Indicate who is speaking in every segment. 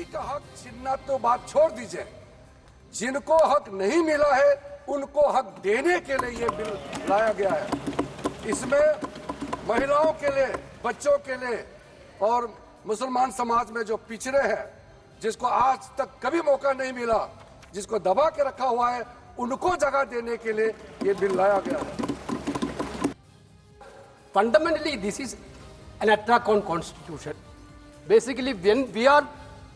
Speaker 1: किसी का हक छीनना तो बात छोड़ दीजिए, जिनको हक नहीं मिला है उनको हक देने के लिए ये बिल लाया गया है। इसमें महिलाओं के लिए, बच्चों के लिए और मुसलमान समाज में जो पिछड़े हैं, जिसको आज तक कभी मौका नहीं मिला, जिसको दबा के रखा हुआ है, उनको जगह देने के लिए ये बिल लाया गया है।
Speaker 2: Fundamentally, this is an attack on constitution. Basically, when we are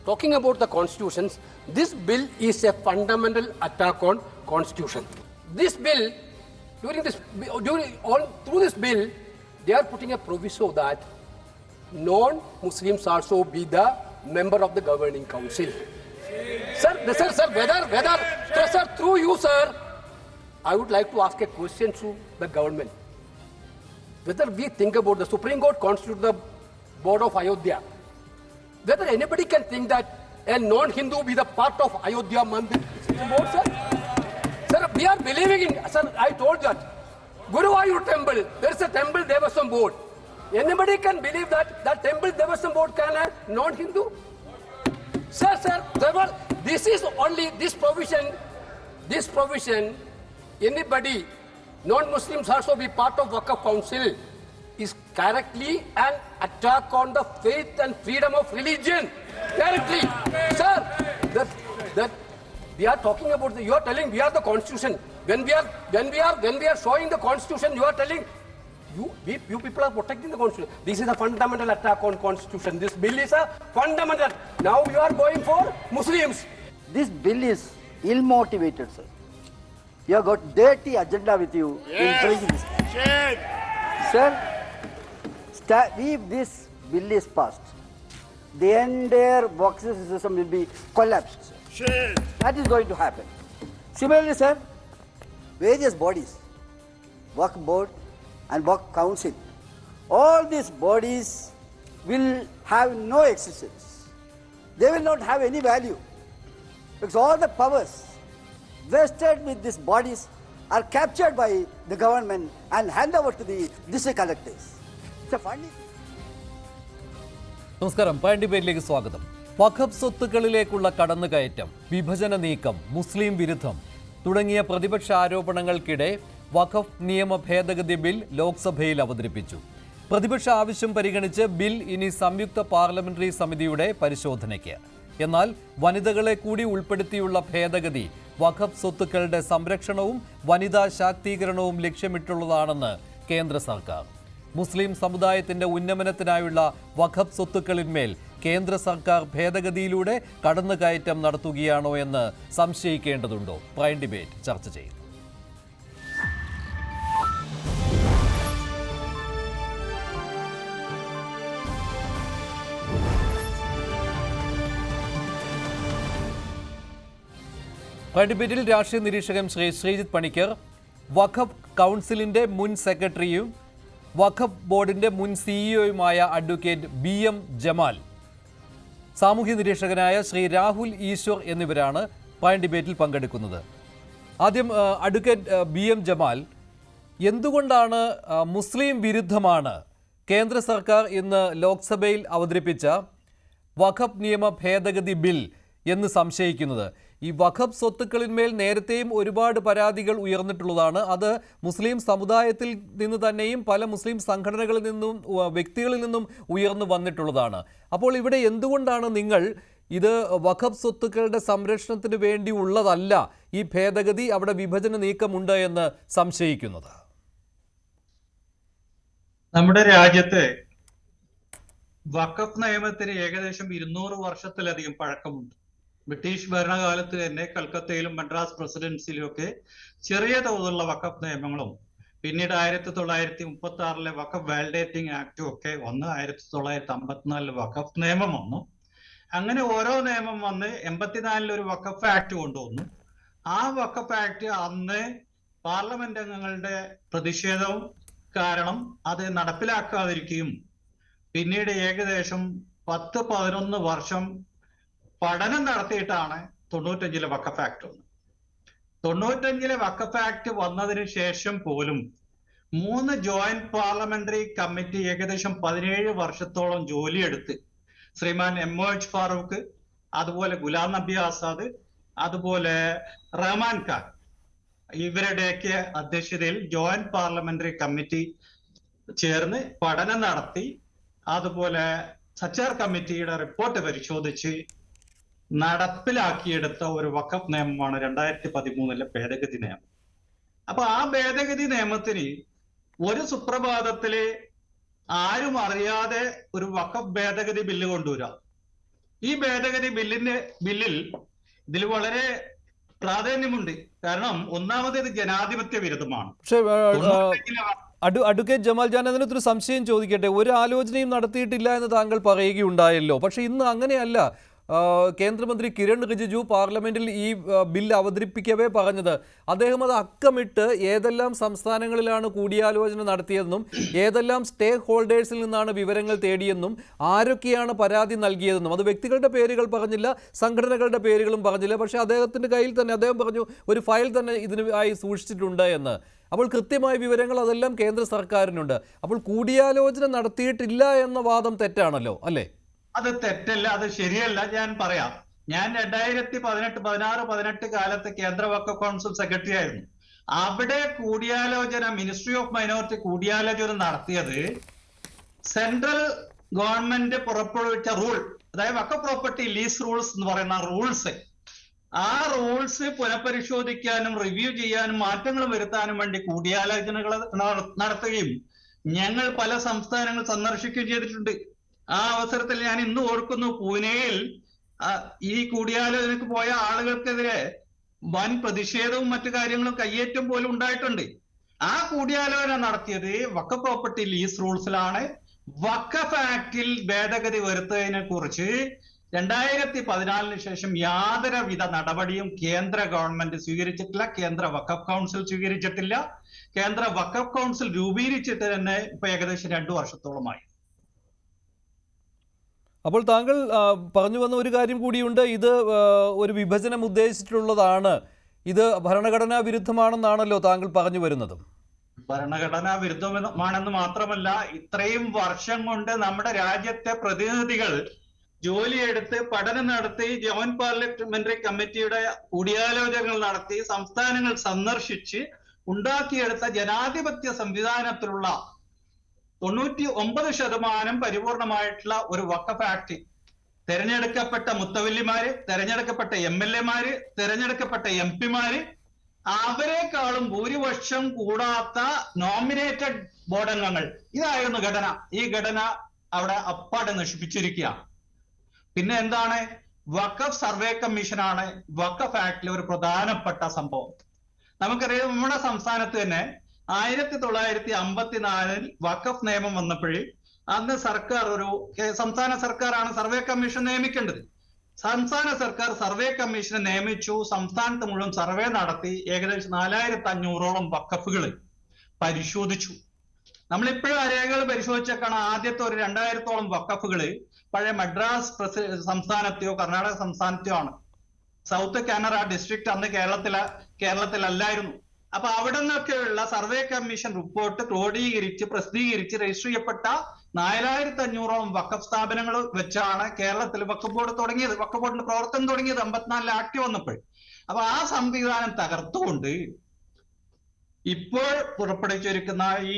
Speaker 2: talking about the constitutions, this bill is a fundamental attack on constitution. This bill, through this bill, they are putting a proviso that non-Muslims also be the member of the governing council. Sir, through you, sir, I would like to ask a question to the government. Whether we think about the Supreme Court constitute the board of Ayodhya, whether anybody can think that a non-Hindu be the part of Ayodhya Mandir board, sir? Sir, we are believing in, sir, I told that. Guruvayur temple, there is a temple Devasam board. Anybody can believe that that temple Devasam board can have non-Hindu? Sir, this is only, this provision, anybody, non-Muslims also be part of Waqf Council is directly an attack on the faith and freedom of religion. Directly. Sir, that we are talking about, you are telling we are the constitution. When we are showing the constitution, you are telling you people are protecting the constitution. This is a fundamental attack on constitution. This bill is a fundamental. Now you are going for Muslims.
Speaker 3: This bill is ill-motivated, sir. You have got dirty agenda with you in bringing this. Sir, if this bill is passed, the entire boxing system will be collapsed. That is going to happen. Similarly, sir, various bodies, Waqf board and Waqf council, all these bodies will have no existence. They will not have any value because all the powers vested with these bodies are captured by the government and hand over to the district collectors. It's a funny.
Speaker 4: നമസ്കാരം, point ഡിബേറ്റിലേക്ക് സ്വാഗതം. വഖഫ് സ്വത്തുക്കളിലേക്കുള്ള കടന്നുകയറ്റം, വിഭജന നീക്കം, മുസ്ലിം വിരുദ്ധം തുടങ്ങിയ പ്രതിപക്ഷ ആരോപണങ്ങൾക്കിടെ വഖഫ് നിയമ ഭേദഗതി bill ലോക്സഭയിൽ അവതരിപ്പിച്ചു. പ്രതിപക്ഷ ആവശ്യം പരിഗണിച്ച് ബിൽ ഇനി സംയുക്ത പാർലമെന്ററി സമിതിയുടെ പരിശോധനയ്ക്ക്. എന്നാൽ വനിതകളെ കൂടി ഉൾപ്പെടുത്തിയുള്ള ഭേദഗതി വഖഫ് സ്വത്തുക്കളുടെ സംരക്ഷണവും വനിതാ ശാക്തീകരണവും ലക്ഷ്യമിട്ടുള്ളതാണെന്ന് കേന്ദ്ര സർക്കാർ. മുസ്ലിം സമുദായത്തിന്റെ ഉന്നമനത്തിനായുള്ള വഖഫ് സ്വത്തുക്കളിന്മേൽ കേന്ദ്ര സർക്കാർ ഭേദഗതിയിലൂടെ കടന്നുകയറ്റം നടത്തുകയാണോ എന്ന് സംശയിക്കേണ്ടതുണ്ടോ? പ്രൈം ഡിബേറ്റ് ചർച്ച ചെയ്യും. പ്രൈം ഡിബേറ്റിൽ രാഷ്ട്രീയ നിരീക്ഷകൻ ശ്രീജിത്ത് പണിക്കർ, വഖഫ് കൗൺസിലിന്റെ മുൻ സെക്രട്ടറിയും വഖഫ് ബോർഡിന്റെ മുൻ സിഇഒയുമായ അഡ്വക്കേറ്റ് BM ജമാൽ, സാമൂഹ്യ നിരീക്ഷകനായ ശ്രീ രാഹുൽ ഈശ്വർ എന്നിവരാണ് പ്രൈം ഡിബേറ്റിൽ പങ്കെടുക്കുന്നത്. ആദ്യം അഡ്വക്കേറ്റ് BM ജമാൽ, എന്തുകൊണ്ടാണ് മുസ്ലിം വിരുദ്ധമാണ് കേന്ദ്ര സർക്കാർ ഇന്ന് ലോക്സഭയിൽ അവതരിപ്പിച്ച വഖഫ് നിയമ ഭേദഗതി ബിൽ എന്ന് സംശയിക്കുന്നത്? ഈ വഖഫ് സ്വത്തുക്കളിന്മേൽ നേരത്തെയും ഒരുപാട് പരാതികൾ ഉയർന്നിട്ടുള്ളതാണ്. അത് മുസ്ലിം സമുദായത്തിൽ നിന്ന് തന്നെയും പല മുസ്ലിം സംഘടനകളിൽ നിന്നും വ്യക്തികളിൽ നിന്നും ഉയർന്നു വന്നിട്ടുള്ളതാണ്. അപ്പോൾ ഇവിടെ എന്തുകൊണ്ടാണ് നിങ്ങൾ ഇത് വഖഫ് സ്വത്തുക്കളുടെ സംരക്ഷണത്തിന് വേണ്ടി ഉള്ളതല്ല, ഈ ഭേദഗതി അവിടെ വിഭജന നീക്കമുണ്ട് എന്ന് സംശയിക്കുന്നത്?
Speaker 5: നമ്മുടെ രാജ്യത്ത് വഖഫ് നിയമത്തിന് ഏകദേശം 200 വർഷത്തിലധികം പഴക്കമുണ്ട്. ബ്രിട്ടീഷ് ഭരണകാലത്ത് തന്നെ കൽക്കത്തയിലും മദ്രാസ് പ്രസിഡൻസിയിലും ഒക്കെ ചെറിയ തോതിലുള്ള വഖഫ് നിയമങ്ങളും പിന്നീട് 1936 വഖഫ് വാലിഡേറ്റിംഗ് ആക്ടും ഒക്കെ വന്ന് 1954 വഖഫ് നിയമം വന്നു. അങ്ങനെ ഓരോ നിയമം വന്ന് 84 ഒരു വഖഫ് ആക്ട് കൊണ്ടുവന്നു. ആ വഖഫ് ആക്ട് അന്ന് പാർലമെന്റ് അംഗങ്ങളുടെ പ്രതിഷേധവും കാരണം അത് നടപ്പിലാക്കാതിരിക്കുകയും പിന്നീട് ഏകദേശം 10-11 വർഷം പഠനം നടത്തിയിട്ടാണ് 95 വഖഫ് ആക്ട് വന്നത്. 95 വഖഫ് ആക്ട് വന്നതിന് ശേഷം പോലും 3 ജോയിന്റ് പാർലമെന്ററി കമ്മിറ്റി ഏകദേശം 17 വർഷത്തോളം ജോലിയെടുത്ത് ശ്രീമാൻ MOH ഫാറൂഖ്, അതുപോലെ ഗുലാം നബി ആസാദ്, അതുപോലെ റഹ്മാൻ ഖാൻ, ഇവരുടെയൊക്കെ അധ്യക്ഷതയിൽ ജോയിന്റ് പാർലമെന്ററി കമ്മിറ്റി ചേർന്ന് പഠനം നടത്തി അതുപോലെ സച്ചാർ കമ്മിറ്റിയുടെ റിപ്പോർട്ട് പരിശോധിച്ച് നടപ്പിലാക്കിയെടുത്ത ഒരു വഖഫ് നിയമമാണ് 2013 ഭേദഗതി നിയമം. അപ്പൊ ആ ഭേദഗതി നിയമത്തിന് ഒരു സുപ്രഭാതത്തില് ആരും അറിയാതെ ഒരു വഖഫ് ഭേദഗതി ബില്ല് കൊണ്ടുവരാം. ഈ ഭേദഗതി ബില്ലിൽ ഇതിൽ വളരെ പ്രാധാന്യമുണ്ട്. കാരണം ഒന്നാമത് ഇത് ജനാധിപത്യ വിരുദ്ധമാണ്.
Speaker 4: പക്ഷേ അഡ്വക്കേറ്റ് ജമാൽ, ഞാൻ അതിനകത്തൊരു സംശയം ചോദിക്കട്ടെ. ഒരു ആലോചനയും നടത്തിയിട്ടില്ല എന്ന് താങ്കൾ പറയുകയുണ്ടായല്ലോ. പക്ഷേ ഇന്ന് അങ്ങനെയല്ല. കേന്ദ്രമന്ത്രി കിരൺ റിജിജു പാർലമെന്റിൽ ഈ ബില്ല് അവതരിപ്പിക്കവേ പറഞ്ഞത്, അദ്ദേഹം അത് അക്കമിട്ട് ഏതെല്ലാം സംസ്ഥാനങ്ങളിലാണ് കൂടിയാലോചന നടത്തിയതെന്നും ഏതെല്ലാം സ്റ്റേക്ക് ഹോൾഡേഴ്സിൽ നിന്നാണ് വിവരങ്ങൾ തേടിയെന്നും ആരൊക്കെയാണ് പരാതി നൽകിയതെന്നും, അത് വ്യക്തികളുടെ പേരുകൾ പറഞ്ഞില്ല, സംഘടനകളുടെ പേരുകളും പറഞ്ഞില്ല. പക്ഷേ അദ്ദേഹത്തിൻ്റെ കയ്യിൽ തന്നെ അദ്ദേഹം പറഞ്ഞു ഒരു ഫയൽ തന്നെ ഇതിന് ആയി സൂക്ഷിച്ചിട്ടുണ്ട് എന്ന്. അപ്പോൾ കൃത്യമായ വിവരങ്ങൾ അതെല്ലാം കേന്ദ്ര സർക്കാരിനുണ്ട്. അപ്പോൾ കൂടിയാലോചന നടത്തിയിട്ടില്ല എന്ന വാദം തെറ്റാണല്ലോ, അല്ലേ?
Speaker 5: അത് തെറ്റല്ല, അത് ശരിയല്ല. ഞാൻ പറയാം. ഞാൻ 2016 കാലത്ത് കേന്ദ്ര വഖഫ് കൗൺസിൽ സെക്രട്ടറി ആയിരുന്നു. അവിടെ കൂടിയാലോചന, മിനിസ്ട്രി ഓഫ് മൈനോറിറ്റി കൂടിയാലോചന നടത്തിയത് സെൻട്രൽ ഗവൺമെന്റ് പുറപ്പെടുവിച്ച റൂൾ, അതായത് വഖഫ് പ്രോപ്പർട്ടി ലീസ് റൂൾസ് എന്ന് പറയുന്ന റൂൾസ്, ആ റൂൾസ് പുനഃപരിശോധിക്കാനും റിവ്യൂ ചെയ്യാനും മാറ്റങ്ങൾ വരുത്താനും വേണ്ടി കൂടിയാലോചനകൾ നടത്തുകയും ഞങ്ങൾ പല സംസ്ഥാനങ്ങൾ സന്ദർശിക്കുകയും ചെയ്തിട്ടുണ്ട്. ആ അവസരത്തിൽ ഞാൻ ഇന്ന് ഓർക്കുന്നു, പൂനെയിൽ ഈ കൂടിയാലോചനക്ക് പോയ ആളുകൾക്കെതിരെ വൻ പ്രതിഷേധവും മറ്റു കാര്യങ്ങളും കയ്യേറ്റം പോലും ഉണ്ടായിട്ടുണ്ട്. ആ കൂടിയാലോചന നടത്തിയത് വഖഫ് പ്രോപ്പർട്ടി ലീസ് റൂൾസിലാണ്. വഖഫ് ആക്ടിൽ ഭേദഗതി വരുത്തുന്നതിനെ കുറിച്ച് 2014 ശേഷം യാതൊരുവിധ നടപടിയും കേന്ദ്ര ഗവൺമെന്റ് സ്വീകരിച്ചിട്ടില്ല, കേന്ദ്ര വഖഫ് കൗൺസിൽ സ്വീകരിച്ചിട്ടില്ല. കേന്ദ്ര വഖഫ് കൗൺസിൽ രൂപീകരിച്ചിട്ട് തന്നെ ഇപ്പൊ ഏകദേശം 2 വർഷത്തോളമായി.
Speaker 4: അപ്പോൾ താങ്കൾ പറഞ്ഞു വന്ന ഒരു കാര്യം കൂടിയുണ്ട്, ഇത് ഒരു വിഭജനം ഉദ്ദേശിച്ചിട്ടുള്ളതാണ്, ഇത് ഭരണഘടനാ വിരുദ്ധമാണെന്നാണല്ലോ താങ്കൾ പറഞ്ഞു വരുന്നത്.
Speaker 5: ഭരണഘടനാ വിരുദ്ധമാണെന്ന് മാത്രമല്ല, ഇത്രയും വർഷം കൊണ്ട് നമ്മുടെ രാജ്യത്തെ പ്രതിനിധികൾ ജോലിയെടുത്ത് പഠനം നടത്തി ജോയിന്റ് പാർലമെന്ററി കമ്മിറ്റിയുടെ കൂടിയാലോചനകൾ നടത്തി സംസ്ഥാനങ്ങൾ സന്ദർശിച്ച് ഉണ്ടാക്കിയെടുത്ത ജനാധിപത്യ സംവിധാനത്തിലുള്ള 99% പരിപൂർണമായിട്ടുള്ള ഒരു വഖഫ് ആക്ട്, തെരഞ്ഞെടുക്കപ്പെട്ട മുത്തവല്ലിമാര്, തെരഞ്ഞെടുക്കപ്പെട്ട MLA-മാര്, തെരഞ്ഞെടുക്കപ്പെട്ട MP-മാര്, അവരെക്കാളും ഭൂരിപക്ഷം കൂടാത്ത നോമിനേറ്റഡ് ബോർഡ് അംഗങ്ങൾ, ഇതായിരുന്നു ഘടന. ഈ ഘടന അവിടെ അപ്പാടെ നശിപ്പിച്ചിരിക്കുകയാണ്. പിന്നെ എന്താണ്? വഖഫ് സർവേ കമ്മീഷനാണ് വഖഫ് ആക്ടിലെ ഒരു പ്രധാനപ്പെട്ട സംഭവം. നമുക്കറിയാം, നമ്മുടെ സംസ്ഥാനത്ത് തന്നെ 1954 വഖഫ് നിയമം വന്നപ്പോഴേ അന്ന് സർക്കാർ സംസ്ഥാന സർക്കാരാണ് സർവേ കമ്മീഷൻ നിയമിക്കേണ്ടത്. സംസ്ഥാന സർക്കാർ സർവേ കമ്മീഷനെ നിയമിച്ചു. സംസ്ഥാനത്ത് മുഴുവൻ സർവേ നടത്തി ഏകദേശം 4500ഓളം വഖഫുകൾ പരിശോധിച്ചു. നമ്മളിപ്പോഴും ആ രേഖകൾ പരിശോധിച്ചേക്കാണ് ആദ്യത്തെ ഒരു 2000ഓളം വഖഫുകൾ പഴയ മദ്രാസ് സംസ്ഥാനത്തെയോ കർണാടക സംസ്ഥാനത്തെയോ ആണ്. സൗത്ത് കാനറ ഡിസ്ട്രിക്ട് അന്ന് കേരളത്തിലല്ലായിരുന്നു. അപ്പൊ അവിടെ നിന്നൊക്കെയുള്ള സർവേ കമ്മീഷൻ റിപ്പോർട്ട് ക്രോഡീകരിച്ച് പ്രസിദ്ധീകരിച്ച് രജിസ്റ്റർ ചെയ്യപ്പെട്ട 4500ഓളം വഖഫ് സ്ഥാപനങ്ങൾ വെച്ചാണ് കേരളത്തിൽ വഖഫ് ബോർഡ് തുടങ്ങിയത്. വഖഫ് ബോർഡിന്റെ പ്രവർത്തനം തുടങ്ങിയത് 54 ആക്ട് വന്നപ്പോൾ. അപ്പൊ ആ സംവിധാനം തകർത്തുകൊണ്ട് ഇപ്പോൾ പുറപ്പെടുവിച്ചിരിക്കുന്ന ഈ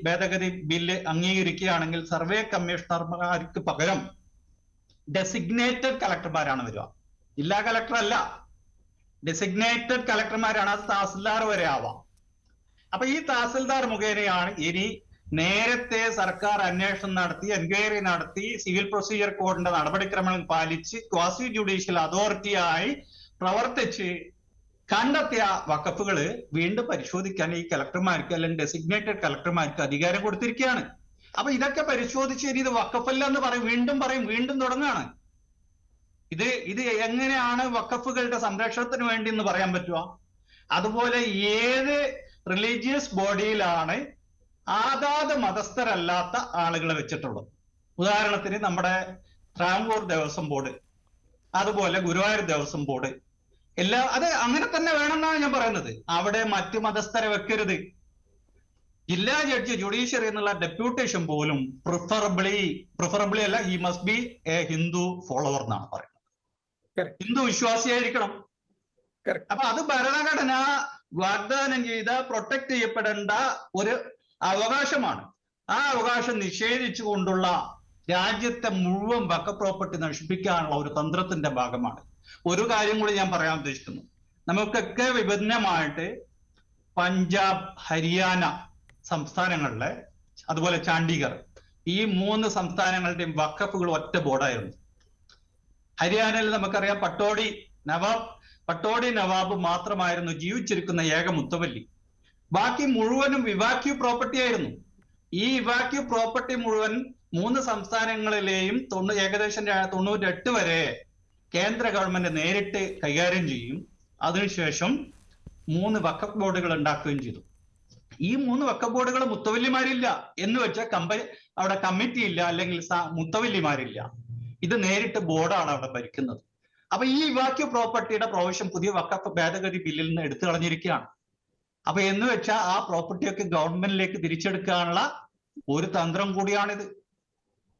Speaker 5: ഭേദഗതി ബില്ല് അംഗീകരിക്കുകയാണെങ്കിൽ സർവേ കമ്മീഷണർമാർക്ക് പകരം ഡെസിഗ്നേറ്റഡ് കളക്ടർമാരാണ് വരിക. ജില്ലാ കളക്ടർ അല്ല, ഡെസിഗ്നേറ്റഡ് കളക്ടർമാരാണ്. അത് തഹസിൽദാർ വരെ ആവാം. അപ്പൊ ഈ തഹസിൽദാർ മുഖേനയാണ് ഇനി നേരത്തെ സർക്കാർ അന്വേഷണം നടത്തി, എൻക്വയറി നടത്തി, സിവിൽ പ്രൊസീജിയർ കോഡിന്റെ നടപടിക്രമങ്ങൾ പാലിച്ച് ക്വാസി ജുഡീഷ്യൽ അതോറിറ്റിയായി പ്രവർത്തിച്ച് കണ്ടെത്തിയ വഖഫുകൾ വീണ്ടും പരിശോധിക്കാൻ ഈ കളക്ടർമാർക്ക് അല്ലെങ്കിൽ ഡെസിഗ്നേറ്റഡ് കളക്ടർമാർക്ക് അധികാരം കൊടുത്തിരിക്കുകയാണ്. അപ്പൊ ഇതൊക്കെ പരിശോധിച്ച് ഇനി ഇത് വഖഫല്ല എന്ന് വീണ്ടും തുടങ്ങുകയാണ്. ഇത് എങ്ങനെയാണ് വഖഫുകളുടെ സംരക്ഷണത്തിന് വേണ്ടി എന്ന് പറയാൻ പറ്റുക? അതുപോലെ ഏത് റിലീജിയസ് ബോഡിയിലാണ് ആദാത് മതസ്ഥരല്ലാത്ത ആളുകളെ വെച്ചിട്ടുള്ളത്? ഉദാഹരണത്തിന് നമ്മുടെ ട്രാവൻകൂർ ദേവസ്വം ബോർഡ്, അതുപോലെ ഗുരുവായൂർ ദേവസ്വം ബോർഡ്, അത് അങ്ങനെ തന്നെ വേണമെന്നാണ് ഞാൻ പറയുന്നത്. അവിടെ മറ്റു മതസ്ഥരെ വെക്കരുത്. ജില്ലാ ജഡ്ജി ജുഡീഷ്യറി എന്നുള്ള ഡെപ്യൂട്ടേഷൻ പോലും പ്രിഫറബിളി അല്ല, he must be A Hindu follower എന്നാണ് പറയുന്നത്. ഹിന്ദു വിശ്വാസിയായിരിക്കണം. അപ്പൊ അത് ഭരണഘടന വാഗ്ദാനം ചെയ്ത പ്രൊട്ടക്ട് ചെയ്യപ്പെടേണ്ട ഒരു അവകാശമാണ്. ആ അവകാശം നിഷേധിച്ചുകൊണ്ടുള്ള രാജ്യത്തെ മുഴുവൻ വഖഫ് പ്രോപ്പർട്ടി നശിപ്പിക്കാനുള്ള ഒരു തന്ത്രത്തിന്റെ ഭാഗമാണ്. ഒരു കാര്യം കൂടി ഞാൻ പറയാൻ ഉദ്ദേശിക്കുന്നു. നമുക്കൊക്കെ വിഭിന്നമായിട്ട് പഞ്ചാബ്, ഹരിയാന സംസ്ഥാനങ്ങളിലെ, അതുപോലെ ചണ്ഡീഗഡ്, ഈ 3 സംസ്ഥാനങ്ങളുടെയും വഖഫുകൾ ഒറ്റ ബോർഡായിരുന്നു. ഹരിയാനയിൽ നമുക്കറിയാം പട്ടോടി നവാബ് മാത്രമായിരുന്നു ജീവിച്ചിരിക്കുന്ന ഏക മുത്തവല്ലി. ബാക്കി മുഴുവനും ഇവാക്യൂ പ്രോപ്പർട്ടി ആയിരുന്നു. ഈ ഇവാക്യൂ പ്രോപ്പർട്ടി മുഴുവൻ 3 സംസ്ഥാനങ്ങളിലെയും ഏകദേശം 98 വരെ കേന്ദ്ര ഗവൺമെന്റ് നേരിട്ട് കൈകാര്യം ചെയ്യും. അതിനുശേഷം 3 വഖഫ് ബോർഡുകൾ ഉണ്ടാക്കുകയും ചെയ്തു. ഈ 3 വഖഫ് ബോർഡുകൾ മുത്തവല്ലിമാരില്ല എന്ന് വെച്ചാൽ അവിടെ കമ്മിറ്റി ഇല്ല, അല്ലെങ്കിൽ മുത്തവല്ലിമാരില്ല. ഇത് നേരിട്ട് ബോർഡാണ് അവിടെ ഭരിക്കുന്നത്. അപ്പൊ ഈ ഇവാക്യൂ പ്രോപ്പർട്ടിയുടെ പ്രൊവിഷൻ പുതിയ വഖഫ് ഭേദഗതി ബില്ലിൽ നിന്ന് എടുത്തു കളഞ്ഞിരിക്കുകയാണ്. അപ്പൊ എന്ന് വെച്ചാൽ ആ പ്രോപ്പർട്ടിയൊക്കെ ഗവൺമെന്റിലേക്ക് തിരിച്ചെടുക്കാനുള്ള ഒരു തന്ത്രം കൂടിയാണിത്.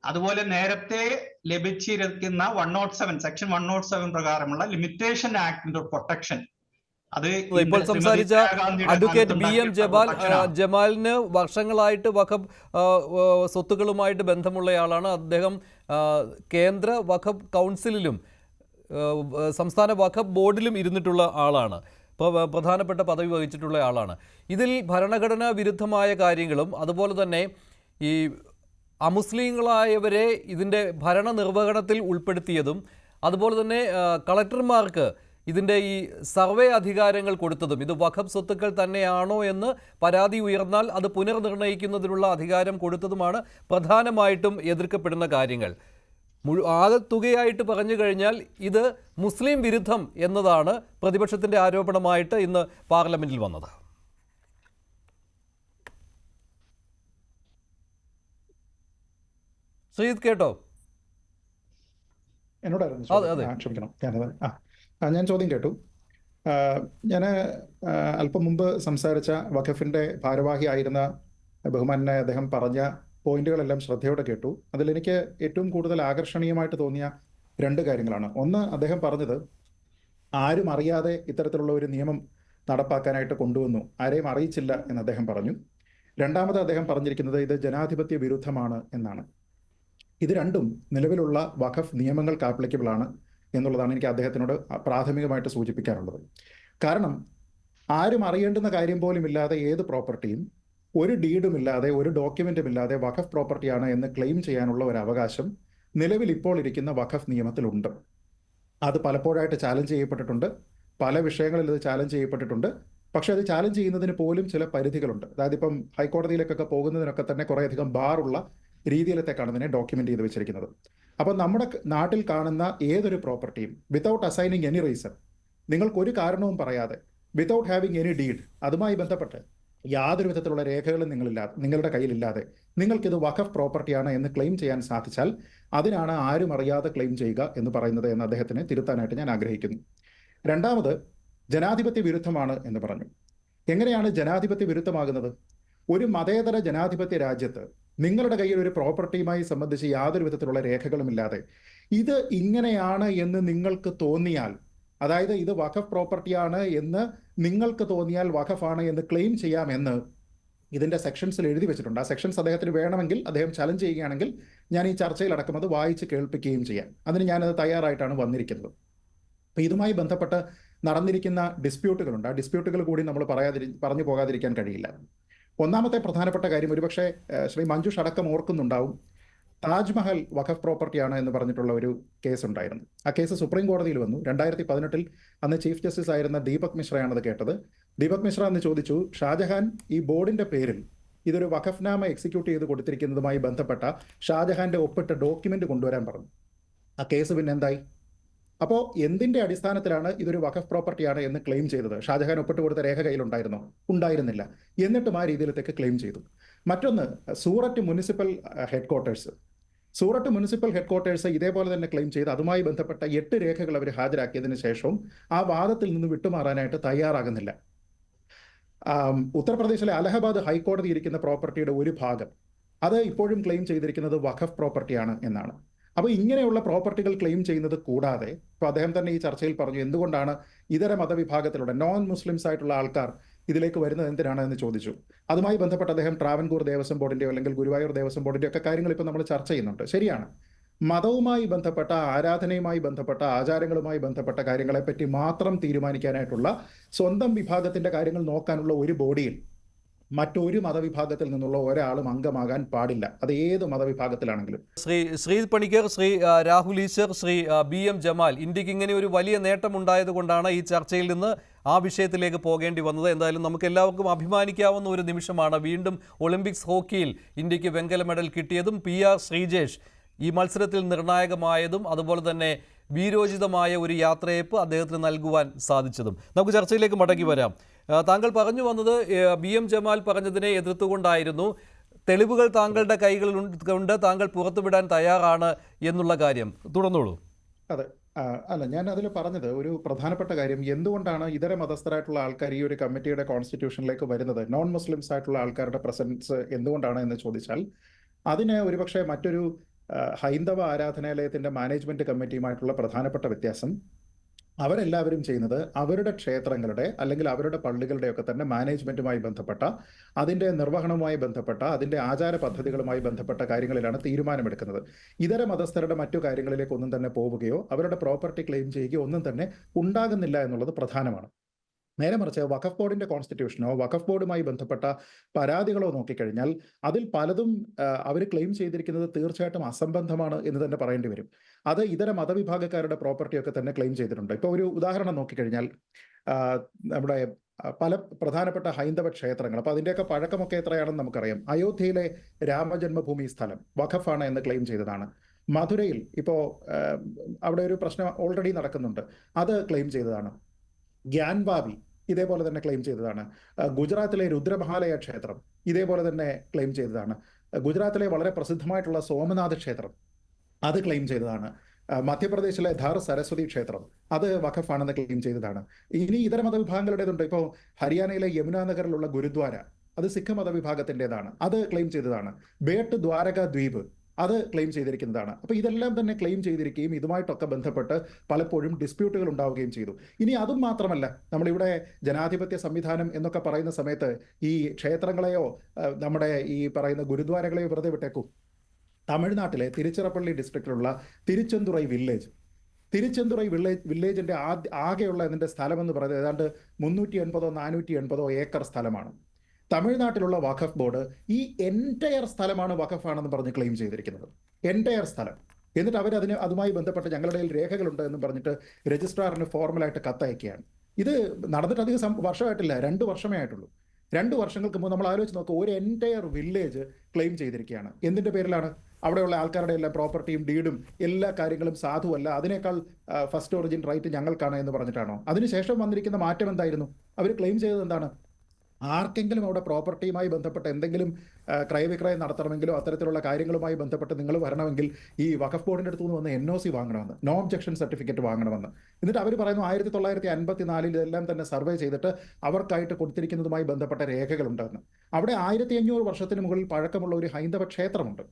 Speaker 5: അതുപോലെ നേരത്തെ ലഭിച്ചിരിക്കുന്ന 107 സെക്ഷൻ 107 പ്രകാരമുള്ള ലിമിറ്റേഷൻ ആക്ടിന്റെ പ്രൊട്ടക്ഷൻ, അത്
Speaker 4: ഇപ്പോൾ സംസാരിച്ച അഡ്വക്കേറ്റ് BM ജമാലിന് വർഷങ്ങളായിട്ട് വഖഫ് സ്വത്തുക്കളുമായിട്ട് ബന്ധമുള്ളയാളാണ്. അദ്ദേഹം കേന്ദ്ര വഖഫ് കൗൺസിലിലും സംസ്ഥാന വഖഫ് ബോർഡിലും ഇരുന്നിട്ടുള്ള ആളാണ്. പ്രധാനപ്പെട്ട പദവി വഹിച്ചിട്ടുള്ള ആളാണ്. ഇതിൽ ഭരണഘടനാ വിരുദ്ധമായ കാര്യങ്ങളും അതുപോലെ തന്നെ ഈ അമുസ്ലിങ്ങളായവരെ ഇതിൻ്റെ ഭരണനിർവഹണത്തിൽ ഉൾപ്പെടുത്തിയതും അതുപോലെ തന്നെ കളക്ടർമാർക്ക് ഇതിൻ്റെ ഈ സർവേ അധികാരങ്ങൾ കൊടുത്തതും, ഇത് വഖഫ് സ്വത്തുക്കൾ തന്നെയാണോ എന്ന് പരാതി ഉയർന്നാൽ അത് പുനർനിർണ്ണയിക്കുന്നതിനുള്ള അധികാരം കൊടുത്തതുമാണ് പ്രധാനമായിട്ടും എതിർക്കപ്പെടുന്ന കാര്യങ്ങൾ. ആകെ തുകയായിട്ട് പറഞ്ഞു കഴിഞ്ഞാൽ ഇത് മുസ്ലിം വിരുദ്ധം എന്നതാണ് പ്രതിപക്ഷത്തിൻ്റെ ആരോപണമായിട്ട് ഇന്ന് പാർലമെന്റിൽ വന്നത്. ശ്രീജിത്ത് കേട്ടോ?
Speaker 6: എന്നോടായിരുന്നു, ക്ഷമിക്കണം. ഞാൻ ചോദ്യം കേട്ടു. ഞാൻ അല്പം മുമ്പ് സംസാരിച്ച വഖഫിന്റെ ഭാരവാഹിയായിരുന്ന ബഹുമാനായ അദ്ദേഹം പറഞ്ഞ പോയിന്റുകളെല്ലാം ശ്രദ്ധയോടെ കേട്ടു. അതിലെനിക്ക് ഏറ്റവും കൂടുതൽ ആകർഷണീയമായിട്ട് തോന്നിയ 2 കാര്യങ്ങളാണ്. ഒന്ന്, അദ്ദേഹം പറഞ്ഞത് ആരും അറിയാതെ ഇത്തരത്തിലുള്ള ഒരു നിയമം നടപ്പാക്കാനായിട്ട് കൊണ്ടുവന്നു, ആരെയും അറിയിച്ചില്ല എന്ന് അദ്ദേഹം പറഞ്ഞു. രണ്ടാമത് അദ്ദേഹം പറഞ്ഞിരിക്കുന്നത് ഇത് ജനാധിപത്യ വിരുദ്ധമാണ് എന്നാണ്. ഇത് രണ്ടും നിലവിലുള്ള വഖഫ് നിയമങ്ങൾക്ക് ആപ്ലിക്കബിൾ ആണ് എന്നുള്ളതാണ് എനിക്ക് അദ്ദേഹത്തിനോട് പ്രാഥമികമായിട്ട് സൂചിപ്പിക്കാനുള്ളത്. കാരണം ആരും അറിയേണ്ടുന്ന കാര്യം പോലും ഇല്ലാതെ ഏത് പ്രോപ്പർട്ടിയും ഒരു ഡീഡും ഇല്ലാതെ ഒരു ഡോക്യുമെന്റും ഇല്ലാതെ വഖഫ് പ്രോപ്പർട്ടിയാണ് എന്ന് ക്ലെയിം ചെയ്യാനുള്ള ഒരു അവകാശം നിലവിൽ ഇപ്പോൾ ഇരിക്കുന്ന വഖഫ് നിയമത്തിലുണ്ട്. അത് പലപ്പോഴായിട്ട് ചാലഞ്ച് ചെയ്യപ്പെട്ടിട്ടുണ്ട്, പല വിഷയങ്ങളിൽ ഇത് ചാലഞ്ച് ചെയ്യപ്പെട്ടിട്ടുണ്ട്. പക്ഷെ അത് ചാലഞ്ച് ചെയ്യുന്നതിന് പോലും ചില പരിധികളുണ്ട്. അതായത് ഇപ്പം ഹൈക്കോടതിയിലേക്കൊക്കെ പോകുന്നതിനൊക്കെ തന്നെ കുറേയധികം ബാറുള്ള രീതിയിലത്തേക്കാണ് ഇതിനെ ഡോക്യുമെന്റ് ചെയ്ത് വെച്ചിരിക്കുന്നത്. അപ്പം നമ്മുടെ നാട്ടിൽ കാണുന്ന ഏതൊരു പ്രോപ്പർട്ടിയും വിതൗട്ട് അസൈനിങ് എനി റീസൺ, നിങ്ങൾക്കൊരു കാരണവും പറയാതെ, വിതൗട്ട് ഹാവിങ് എനി ഡീഡ്, അതുമായി ബന്ധപ്പെട്ട് യാതൊരു വിധത്തിലുള്ള രേഖകളും നിങ്ങളുടെ കയ്യിലില്ലാതെ നിങ്ങൾക്കിത് വഖഫ് പ്രോപ്പർട്ടിയാണ് എന്ന് ക്ലെയിം ചെയ്യാൻ സാധിച്ചാൽ അതിനാണ് ആരും അറിയാതെ ക്ലെയിം ചെയ്യുക എന്ന് പറയുന്നത് എന്ന് അദ്ദേഹത്തിനെ തിരുത്താനായിട്ട് ഞാൻ ആഗ്രഹിക്കുന്നു. രണ്ടാമത്, ജനാധിപത്യ വിരുദ്ധമാണ് എന്ന് പറഞ്ഞു. എങ്ങനെയാണ് ജനാധിപത്യ വിരുദ്ധമാകുന്നത്? ഒരു മതേതര ജനാധിപത്യ രാജ്യത്ത് നിങ്ങളുടെ കയ്യിൽ ഒരു പ്രോപ്പർട്ടിയുമായി സംബന്ധിച്ച് യാതൊരു വിധത്തിലുള്ള രേഖകളുമില്ലാതെ ഇത് ഇങ്ങനെയാണ് എന്ന് നിങ്ങൾക്ക് തോന്നിയാൽ, അതായത് ഇത് വഖഫ് പ്രോപ്പർട്ടിയാണ് എന്ന് നിങ്ങൾക്ക് തോന്നിയാൽ വഖഫാണ് എന്ന് ക്ലെയിം ചെയ്യാമെന്ന് ഇതിൻ്റെ സെക്ഷൻസിൽ എഴുതി വെച്ചിട്ടുണ്ട്. ആ സെക്ഷൻസ് അദ്ദേഹത്തിന് വേണമെങ്കിൽ അദ്ദേഹം ചലഞ്ച് ചെയ്യുകയാണെങ്കിൽ ഞാൻ ഈ ചർച്ചയിലടക്കം അത് വായിച്ച് കേൾപ്പിക്കുകയും ചെയ്യാം. അതിന് ഞാനത് തയ്യാറായിട്ടാണ് വന്നിരിക്കുന്നത്. അപ്പോൾ ഇതുമായി ബന്ധപ്പെട്ട് നടന്നിരിക്കുന്ന ഡിസ്പ്യൂട്ടുകളുണ്ട്. ആ ഡിസ്പ്യൂട്ടുകൾ കൂടി നമ്മൾ പറഞ്ഞു പോകാതിരിക്കാൻ കഴിയില്ല. ഒന്നാമത്തെ പ്രധാനപ്പെട്ട കാര്യം, ഒരുപക്ഷെ ശ്രീ മഞ്ജുഷ് അടക്കം ഓർക്കുന്നുണ്ടാവും, താജ്മഹൽ വഖഫ് പ്രോപ്പർട്ടിയാണ് എന്ന് പറഞ്ഞിട്ടുള്ള ഒരു കേസ് ഉണ്ടായിരുന്നു. ആ കേസ് സുപ്രീം കോടതിയിൽ വന്നു. 2018 അന്ന് ചീഫ് ജസ്റ്റിസ് ആയിരുന്ന ദീപക് മിശ്രയാണത് കേട്ടത്. ദീപക് മിശ്ര എന്ന് ചോദിച്ചു, ഷാജഹാൻ ഈ ബോർഡിന്റെ പേരിൽ ഇതൊരു വഖഫ്നാമ എക്സിക്യൂട്ട് ചെയ്ത് കൊടുത്തിരിക്കുന്നതുമായി ബന്ധപ്പെട്ട ഷാജഹാന്റെ ഒപ്പിട്ട ഡോക്യുമെന്റ് കൊണ്ടുവരാൻ പറഞ്ഞു. ആ കേസ് പിന്നെ എന്തായി? അപ്പോൾ എന്തിന്റെ അടിസ്ഥാനത്തിലാണ് ഇതൊരു വഖഫ് പ്രോപ്പർട്ടിയാണ് എന്ന് ക്ലെയിം ചെയ്തത്? ഷാജഹാൻ ഒപ്പിട്ട് കൊടുത്ത രേഖ കയ്യിലുണ്ടായിരുന്നോ? ഉണ്ടായിരുന്നില്ല. എന്നിട്ടും ആ രീതിയിലത്തേക്ക് ക്ലെയിം ചെയ്തു. മറ്റൊന്ന്, സൂററ്റ് മുനിസിപ്പൽ ഹെഡ്ക്വാർട്ടേഴ്സ് ഇതേപോലെ തന്നെ ക്ലെയിം ചെയ്ത് അതുമായി ബന്ധപ്പെട്ട 8 രേഖകൾ അവർ ഹാജരാക്കിയതിനു ശേഷവും ആ വാദത്തിൽ നിന്ന് വിട്ടുമാറാനായിട്ട് തയ്യാറാകുന്നില്ല. ഉത്തർപ്രദേശിലെ അലഹബാദ് ഹൈക്കോടതി ഇരിക്കുന്ന പ്രോപ്പർട്ടിയുടെ ഒരു ഭാഗം അത് ഇപ്പോഴും ക്ലെയിം ചെയ്തിരിക്കുന്നത് വഖഫ് പ്രോപ്പർട്ടിയാണ് എന്നാണ്. അപ്പോൾ ഇങ്ങനെയുള്ള പ്രോപ്പർട്ടികൾ ക്ലെയിം ചെയ്യുന്നത് കൂടാതെ ഇപ്പോൾ അദ്ദേഹം തന്നെ ഈ ചർച്ചയിൽ പറഞ്ഞു എന്തുകൊണ്ടാണ് ഇതര മതവിഭാഗത്തിലുള്ള നോൺ മുസ്ലിംസ് ആയിട്ടുള്ള ആൾക്കാർ ഇതിലേക്ക് വരുന്നത് എന്തിനാണ് എന്ന് ചോദിച്ചു. അതുമായി ബന്ധപ്പെട്ട് അദ്ദേഹം ട്രാവൻകൂർ ദേവസ്വം ബോർഡിൻ്റെയോ അല്ലെങ്കിൽ ഗുരുവായൂർ ദേവസ്വം ബോർഡിൻ്റെയോ ഒക്കെ കാര്യങ്ങൾ ഇപ്പോൾ നമ്മൾ ചർച്ച ചെയ്യുന്നുണ്ട്. ശരിയാണ്, മതവുമായി ബന്ധപ്പെട്ട ആരാധനയുമായി ബന്ധപ്പെട്ട ആചാരങ്ങളുമായി ബന്ധപ്പെട്ട കാര്യങ്ങളെപ്പറ്റി മാത്രം തീരുമാനിക്കാനായിട്ടുള്ള സ്വന്തം വിഭാഗത്തിൻ്റെ കാര്യങ്ങൾ നോക്കാനുള്ള ഒരു ബോഡിയിൽ മറ്റൊരു മതവിഭാഗത്തിൽ നിന്നുള്ള ഒരാളും അംഗമാകാൻ പാടില്ല, അത് ഏത് മതവിഭാഗത്തിലാണെങ്കിലും.
Speaker 4: ശ്രീജിത്ത് പണിക്കർ, ശ്രീ രാഹുൽ ഈശ്വർ, ശ്രീ BM ജമാൽ, ഇന്ത്യക്ക് ഇങ്ങനെ ഒരു വലിയ നേട്ടം ഉണ്ടായതുകൊണ്ടാണ് ഈ ചർച്ചയിൽ നിന്ന് ആ വിഷയത്തിലേക്ക് പോകേണ്ടി വന്നത്. എന്തായാലും നമുക്ക് എല്ലാവർക്കും അഭിമാനിക്കാവുന്ന ഒരു നിമിഷമാണ് വീണ്ടും ഒളിമ്പിക്സ് ഹോക്കിയിൽ ഇന്ത്യക്ക് വെങ്കല മെഡൽ കിട്ടിയതും PR ശ്രീജേഷ് ഈ മത്സരത്തിൽ നിർണായകമായതും അതുപോലെ തന്നെ വീരോചിതമായ ഒരു യാത്രയപ്പ് അദ്ദേഹത്തിന് നൽകുവാൻ സാധിച്ചതും. നമുക്ക് ചർച്ചയിലേക്ക് മടങ്ങി വരാം. താങ്കൾ പറഞ്ഞു വന്നത് BM ജമാൽ പറഞ്ഞതിനെ എതിർത്തുകൊണ്ടായിരുന്നു. തെളിവുകൾ താങ്കളുടെ കൈകളിലുണ്ട്, താങ്കൾ പുറത്തുവിടാൻ തയ്യാറാണ് എന്നുള്ള കാര്യം. തുടർന്നോളൂ.
Speaker 6: അതെ, അല്ല, ഞാൻ അതിൽ പറഞ്ഞത് ഒരു പ്രധാനപ്പെട്ട കാര്യം, എന്തുകൊണ്ടാണ് ഇതര മതസ്ഥരായിട്ടുള്ള ആൾക്കാർ ഈ ഒരു കമ്മിറ്റിയുടെ കോൺസ്റ്റിറ്റ്യൂഷനിലേക്ക് വരുന്നത്, നോൺ മുസ്ലിംസ് ആയിട്ടുള്ള ആൾക്കാരുടെ പ്രസൻസ് എന്തുകൊണ്ടാണ് എന്ന് ചോദിച്ചാൽ അതിന് ഒരുപക്ഷെ മറ്റൊരു ഹൈന്ദവ ആരാധനാലയത്തിൻ്റെ മാനേജ്മെൻറ്റ് കമ്മിറ്റിയുമായിട്ടുള്ള പ്രധാനപ്പെട്ട വ്യത്യാസം, അവരെല്ലാവരും ചെയ്യുന്നത് അവരുടെ ക്ഷേത്രങ്ങളുടെ അല്ലെങ്കിൽ അവരുടെ പള്ളികളുടെയൊക്കെ തന്നെ മാനേജ്മെൻറ്റുമായി ബന്ധപ്പെട്ട അതിൻ്റെ നിർവഹണവുമായി ബന്ധപ്പെട്ട അതിൻ്റെ ആചാര പദ്ധതികളുമായി ബന്ധപ്പെട്ട കാര്യങ്ങളിലാണ് തീരുമാനമെടുക്കുന്നത്. ഇതര മതസ്ഥരുടെ മറ്റു കാര്യങ്ങളിലേക്കൊന്നും തന്നെ പോവുകയോ അവരുടെ പ്രോപ്പർട്ടി ക്ലെയിം ചെയ്യുകയോ ഒന്നും തന്നെ ഉണ്ടാകുന്നില്ല എന്നുള്ളത് പ്രധാനമാണ്. നേരെ മറിച്ച് വഖഫ് ബോർഡിൻ്റെ കോൺസ്റ്റിറ്റ്യൂഷനോ വഖഫ് ബോർഡുമായി ബന്ധപ്പെട്ട പരാതികളോ നോക്കിക്കഴിഞ്ഞാൽ അതിൽ പലതും അവർ ക്ലെയിം ചെയ്തിരിക്കുന്നത് തീർച്ചയായിട്ടും അസംബന്ധമാണ് എന്ന് തന്നെ പറയേണ്ടി വരും. അത് ഇതര മതവിഭാഗക്കാരുടെ പ്രോപ്പർട്ടിയൊക്കെ തന്നെ ക്ലെയിം ചെയ്തിട്ടുണ്ട്. ഇപ്പോൾ ഒരു ഉദാഹരണം നോക്കിക്കഴിഞ്ഞാൽ നമ്മുടെ പല പ്രധാനപ്പെട്ട ഹൈന്ദവ ക്ഷേത്രങ്ങൾ, അപ്പോൾ അതിൻ്റെയൊക്കെ പഴക്കമൊക്കെ എത്രയാണെന്ന് നമുക്കറിയാം. അയോധ്യയിലെ രാമജന്മഭൂമി സ്ഥലം വഖഫാണ് എന്ന് ക്ലെയിം ചെയ്തതാണ്. മധുരയിൽ ഇപ്പോൾ അവിടെ ഒരു പ്രശ്നം ഓൾറെഡി നടക്കുന്നുണ്ട്, അത് ക്ലെയിം ചെയ്തതാണ്. ഗ്യാൻവാബി ഇതേപോലെ തന്നെ ക്ലെയിം ചെയ്തതാണ്. ഗുജറാത്തിലെ രുദ്രമഹാലയ ക്ഷേത്രം ഇതേപോലെ തന്നെ ക്ലെയിം ചെയ്തതാണ്. ഗുജറാത്തിലെ വളരെ പ്രസിദ്ധമായിട്ടുള്ള സോമനാഥ് ക്ഷേത്രം അത് ക്ലെയിം ചെയ്തതാണ്. മധ്യപ്രദേശിലെ ധാർ സരസ്വതി ക്ഷേത്രം അത് വഖഫാണെന്ന് ക്ലെയിം ചെയ്തതാണ്. ഇനി ഇതര മതവിഭാഗങ്ങളുടേതുണ്ട്. ഇപ്പോൾ ഹരിയാനയിലെ യമുന നഗറിലുള്ള ഗുരുദ്വാര അത് സിഖ് മതവിഭാഗത്തിൻ്റെതാണ്, അത് ക്ലെയിം ചെയ്തതാണ്. ബേട്ട് ദ്വാരക ദ്വീപ് അത് ക്ലെയിം ചെയ്തിരിക്കുന്നതാണ്. അപ്പോൾ ഇതെല്ലാം തന്നെ ക്ലെയിം ചെയ്തിരിക്കുകയും ഇതുമായിട്ടൊക്കെ ബന്ധപ്പെട്ട് പലപ്പോഴും ഡിസ്പ്യൂട്ടുകൾ ഉണ്ടാവുകയും ചെയ്തു. ഇനി അതും മാത്രമല്ല, നമ്മളിവിടെ ജനാധിപത്യ സംവിധാനം എന്നൊക്കെ പറയുന്ന സമയത്ത് ഈ ക്ഷേത്രങ്ങളെയോ നമ്മുടെ ഈ പറയുന്ന ഗുരുദ്വാരകളെയോ വെറുതെ വിട്ടേക്കും. തമിഴ്നാട്ടിലെ തിരുച്ചിറപ്പള്ളി ഡിസ്ട്രിക്റ്റിലുള്ള തിരുച്ചെന്തുറൈ വില്ലേജിൻ്റെ ആകെയുള്ള ഇതിൻ്റെ സ്ഥലമെന്ന് പറയുന്നത് ഏതാണ്ട് 380-480 ഏക്കർ സ്ഥലമാണ്. തമിഴ്നാട്ടിലുള്ള വഖഫ് ബോർഡ് ഈ എൻറ്റയർ സ്ഥലമാണ് വഖഫാണെന്ന് പറഞ്ഞ് ക്ലെയിം ചെയ്തിരിക്കുന്നത്, എൻറ്റയർ സ്ഥലം. എന്നിട്ട് അതുമായി ബന്ധപ്പെട്ട് ഞങ്ങളുടെ കയ്യിൽ രേഖകളുണ്ട് എന്ന് പറഞ്ഞിട്ട് രജിസ്ട്രാറിന് ഫോർമലായിട്ട് കത്തയക്കുകയാണ്. ഇത് നടന്നിട്ട് അധികം വർഷമായിട്ടില്ല, 2 വർഷമേ ആയിട്ടുള്ളൂ. 2 വർഷങ്ങൾക്ക് മുമ്പ് നമ്മൾ ആലോചിച്ച് നോക്കുക, ഒരു എൻറ്റയർ വില്ലേജ് ക്ലെയിം ചെയ്തിരിക്കുകയാണ്. എന്തിൻ്റെ പേരിലാണ്? അവിടെയുള്ള ആൾക്കാരുടെ എല്ലാ പ്രോപ്പർട്ടിയും ഡീഡും എല്ലാ കാര്യങ്ങളും സാധുവല്ല, അതിനേക്കാൾ ഫസ്റ്റ് ഒറിജിൻ റൈറ്റ് ഞങ്ങൾക്കാണ് എന്ന് പറഞ്ഞിട്ടാണോ? അതിനുശേഷം വന്നിരിക്കുന്ന മാറ്റം എന്തായിരുന്നു? അവർ ക്ലെയിം ചെയ്തത് എന്താണ്? ആർക്കെങ്കിലും അവിടെ പ്രോപ്പർട്ടിയുമായി ബന്ധപ്പെട്ട് എന്തെങ്കിലും ക്രയവിക്രയം നടത്തണമെങ്കിലോ അത്തരത്തിലുള്ള കാര്യങ്ങളുമായി ബന്ധപ്പെട്ട് നിങ്ങൾ വരണമെങ്കിൽ ഈ വഖഫ് ബോർഡിൻ്റെ അടുത്ത് നിന്ന് വന്ന് NOC വാങ്ങണമെന്ന്, നോ ഒബ്ജക്ഷൻ സർട്ടിഫിക്കറ്റ് വാങ്ങണമെന്ന്. എന്നിട്ട് അവർ പറയുന്നു 1954 ഇതെല്ലാം തന്നെ സർവേ ചെയ്തിട്ട് അവർക്കായിട്ട് കൊടുത്തിരിക്കുന്നതുമായി ബന്ധപ്പെട്ട രേഖകളുണ്ടെന്ന്. അവിടെ 1500 വർഷത്തിന് മുകളിൽ പഴക്കമുള്ള ഒരു ഹൈന്ദവ ക്ഷേത്രമുണ്ട്.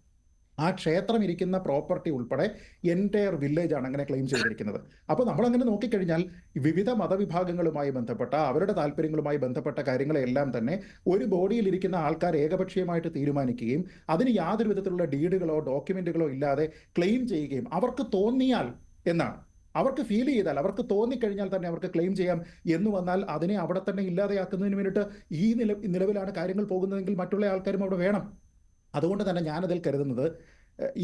Speaker 6: ആ ക്ഷേത്രം ഇരിക്കുന്ന പ്രോപ്പർട്ടി ഉൾപ്പെടെ എൻറ്റയർ വില്ലേജാണ് അങ്ങനെ ക്ലെയിം ചെയ്തിരിക്കുന്നത്. അപ്പോൾ നമ്മളങ്ങനെ നോക്കിക്കഴിഞ്ഞാൽ വിവിധ മതവിഭാഗങ്ങളുമായി ബന്ധപ്പെട്ട അവരുടെ താല്പര്യങ്ങളുമായി ബന്ധപ്പെട്ട കാര്യങ്ങളെല്ലാം തന്നെ ഒരു ബോഡിയിൽ ഇരിക്കുന്ന ആൾക്കാർ ഏകപക്ഷീയമായിട്ട് തീരുമാനിക്കുകയും അതിന് യാതൊരു വിധത്തിലുള്ള ഡീഡുകളോ ഡോക്യുമെൻറ്റുകളോ ഇല്ലാതെ ക്ലെയിം ചെയ്യുകയും അവർക്ക് തോന്നിയാൽ എന്നാണ്, അവർക്ക് ഫീൽ ചെയ്താൽ, അവർക്ക് തോന്നിക്കഴിഞ്ഞാൽ തന്നെ അവർക്ക് ക്ലെയിം ചെയ്യാം എന്ന് വന്നാൽ അതിനെ അവിടെ തന്നെ ഇല്ലാതെയാക്കുന്നതിന് വേണ്ടിയിട്ട് ഈ നിലവിലാണ് കാര്യങ്ങൾ പോകുന്നതെങ്കിൽ മറ്റുള്ള ആൾക്കാരും അവിടെ വേണം. അതുകൊണ്ട് തന്നെ ഞാനതിൽ കരുതുന്നത്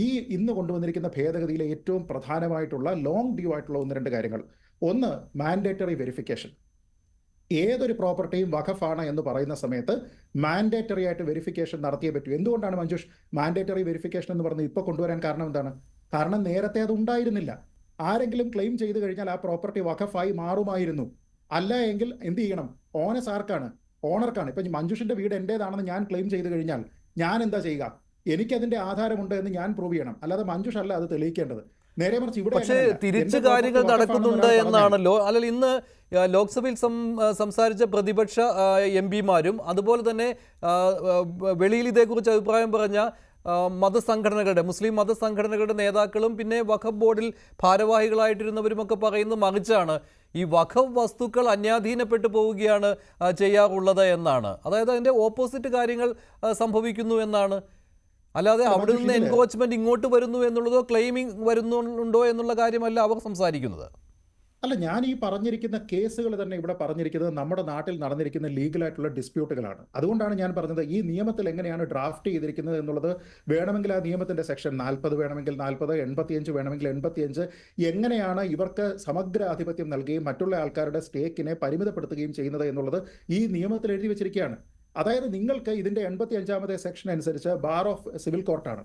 Speaker 6: ഈ ഇന്ന് കൊണ്ടുവന്നിരിക്കുന്ന ഭേദഗതിയിലെ ഏറ്റവും പ്രധാനമായിട്ടുള്ള ലോങ് ഡ്യൂ ആയിട്ടുള്ള 1-2 കാര്യങ്ങൾ. ഒന്ന്, മാൻഡേറ്ററി വെരിഫിക്കേഷൻ. ഏതൊരു പ്രോപ്പർട്ടിയും വഖഫാണ് എന്ന് പറയുന്ന സമയത്ത് മാൻഡേറ്ററി ആയിട്ട് വെരിഫിക്കേഷൻ നടത്തിയേ പറ്റൂ. എന്തുകൊണ്ടാണ് മഞ്ജുഷ് മാൻഡേറ്ററി വെരിഫിക്കേഷൻ എന്ന് പറഞ്ഞ് ഇപ്പോൾ കൊണ്ടുവരാൻ കാരണം എന്താണ്? കാരണം നേരത്തെ അത് ഉണ്ടായിരുന്നില്ല. ആരെങ്കിലും ക്ലെയിം ചെയ്ത് കഴിഞ്ഞാൽ ആ പ്രോപ്പർട്ടി വഖഫായി മാറുമായിരുന്നു. അല്ല എങ്കിൽ എന്ത് ചെയ്യണം? ഓനസ് ആർക്കാണ്? ഓണർക്കാണ്. ഇപ്പം മഞ്ജുഷിൻ്റെ വീട് എൻ്റേതാണെന്ന് ഞാൻ ക്ലെയിം ചെയ്ത് കഴിഞ്ഞാൽ ഞാൻ എന്താ ചെയ്യുക? എനിക്കതിൻ്റെ ആധാരമുണ്ട് എന്ന് ഞാൻ പ്രൂവ് ചെയ്യണം, അല്ലാതെ മഞ്ജുഷ് അല്ല അത് തെളിയിക്കേണ്ടത്. നേരെ മറിച്ച് ഇവിടെ
Speaker 4: പക്ഷേ തിരിച്ച് കാര്യങ്ങൾ നടക്കുന്നുണ്ട് എന്നാണല്ലോ. അല്ലെങ്കിൽ ഇന്ന് ലോക്സഭയിൽ സംസാരിച്ച പ്രതിപക്ഷ MP മാരും അതുപോലെ തന്നെ വെളിയിൽ ഇതേക്കുറിച്ച് അഭിപ്രായം പറഞ്ഞ മതസംഘടനകളുടെ മുസ്ലിം മതസംഘടനകളുടെ നേതാക്കളും പിന്നെ വഖഫ് ബോർഡിൽ ഭാരവാഹികളായിട്ടിരുന്നവരുമൊക്കെ പറയുന്നത് മറിച്ചാണ്. ഈ വഖഫ് വസ്തുക്കൾ അന്യാധീനപ്പെട്ടു പോവുകയാണ് ചെയ്യാറുള്ളത് എന്നാണ്. അതായത് അതിൻ്റെ ഓപ്പോസിറ്റ് കാര്യങ്ങൾ സംഭവിക്കുന്നു എന്നാണ്. അല്ലാതെ അവിടെ നിന്ന് എൻക്രോച്ച്മെന്റ് ഇങ്ങോട്ട് വരുന്നു എന്നുള്ളതോ ക്ലെയിമിംഗ് വരുന്നുണ്ടോ എന്നുള്ള കാര്യമല്ല അവർ സംസാരിക്കുന്നത്.
Speaker 6: അല്ല, ഞാൻ ഈ പറഞ്ഞിരിക്കുന്ന കേസുകൾ തന്നെ ഇവിടെ പറഞ്ഞിരിക്കുന്നത് നമ്മുടെ നാട്ടിൽ നടന്നിരിക്കുന്ന ലീഗലായിട്ടുള്ള ഡിസ്പ്യൂട്ടുകളാണ്. അതുകൊണ്ടാണ് ഞാൻ പറഞ്ഞത് ഈ നിയമത്തിൽ എങ്ങനെയാണ് ഡ്രാഫ്റ്റ് ചെയ്തിരിക്കുന്നത് എന്നുള്ളത് വേണമെങ്കിൽ ആ നിയമത്തിന്റെ സെക്ഷൻ 40 വേണമെങ്കിൽ 40, 85 വേണമെങ്കിൽ 85 എങ്ങനെയാണ് ഇവർക്ക് സമഗ്ര ആധിപത്യം നൽകുകയും മറ്റുള്ള ആൾക്കാരുടെ സ്റ്റേക്കിനെ പരിമിതപ്പെടുത്തുകയും ചെയ്യുന്നത് എന്നുള്ളത് ഈ നിയമത്തിൽ എഴുതി വെച്ചിരിക്കുകയാണ്. അതായത് നിങ്ങൾക്ക് ഇതിന്റെ 85ാമത്തെ സെക്ഷൻ അനുസരിച്ച് ബാർ ഓഫ് സിവിൽ കോർട്ടാണ്.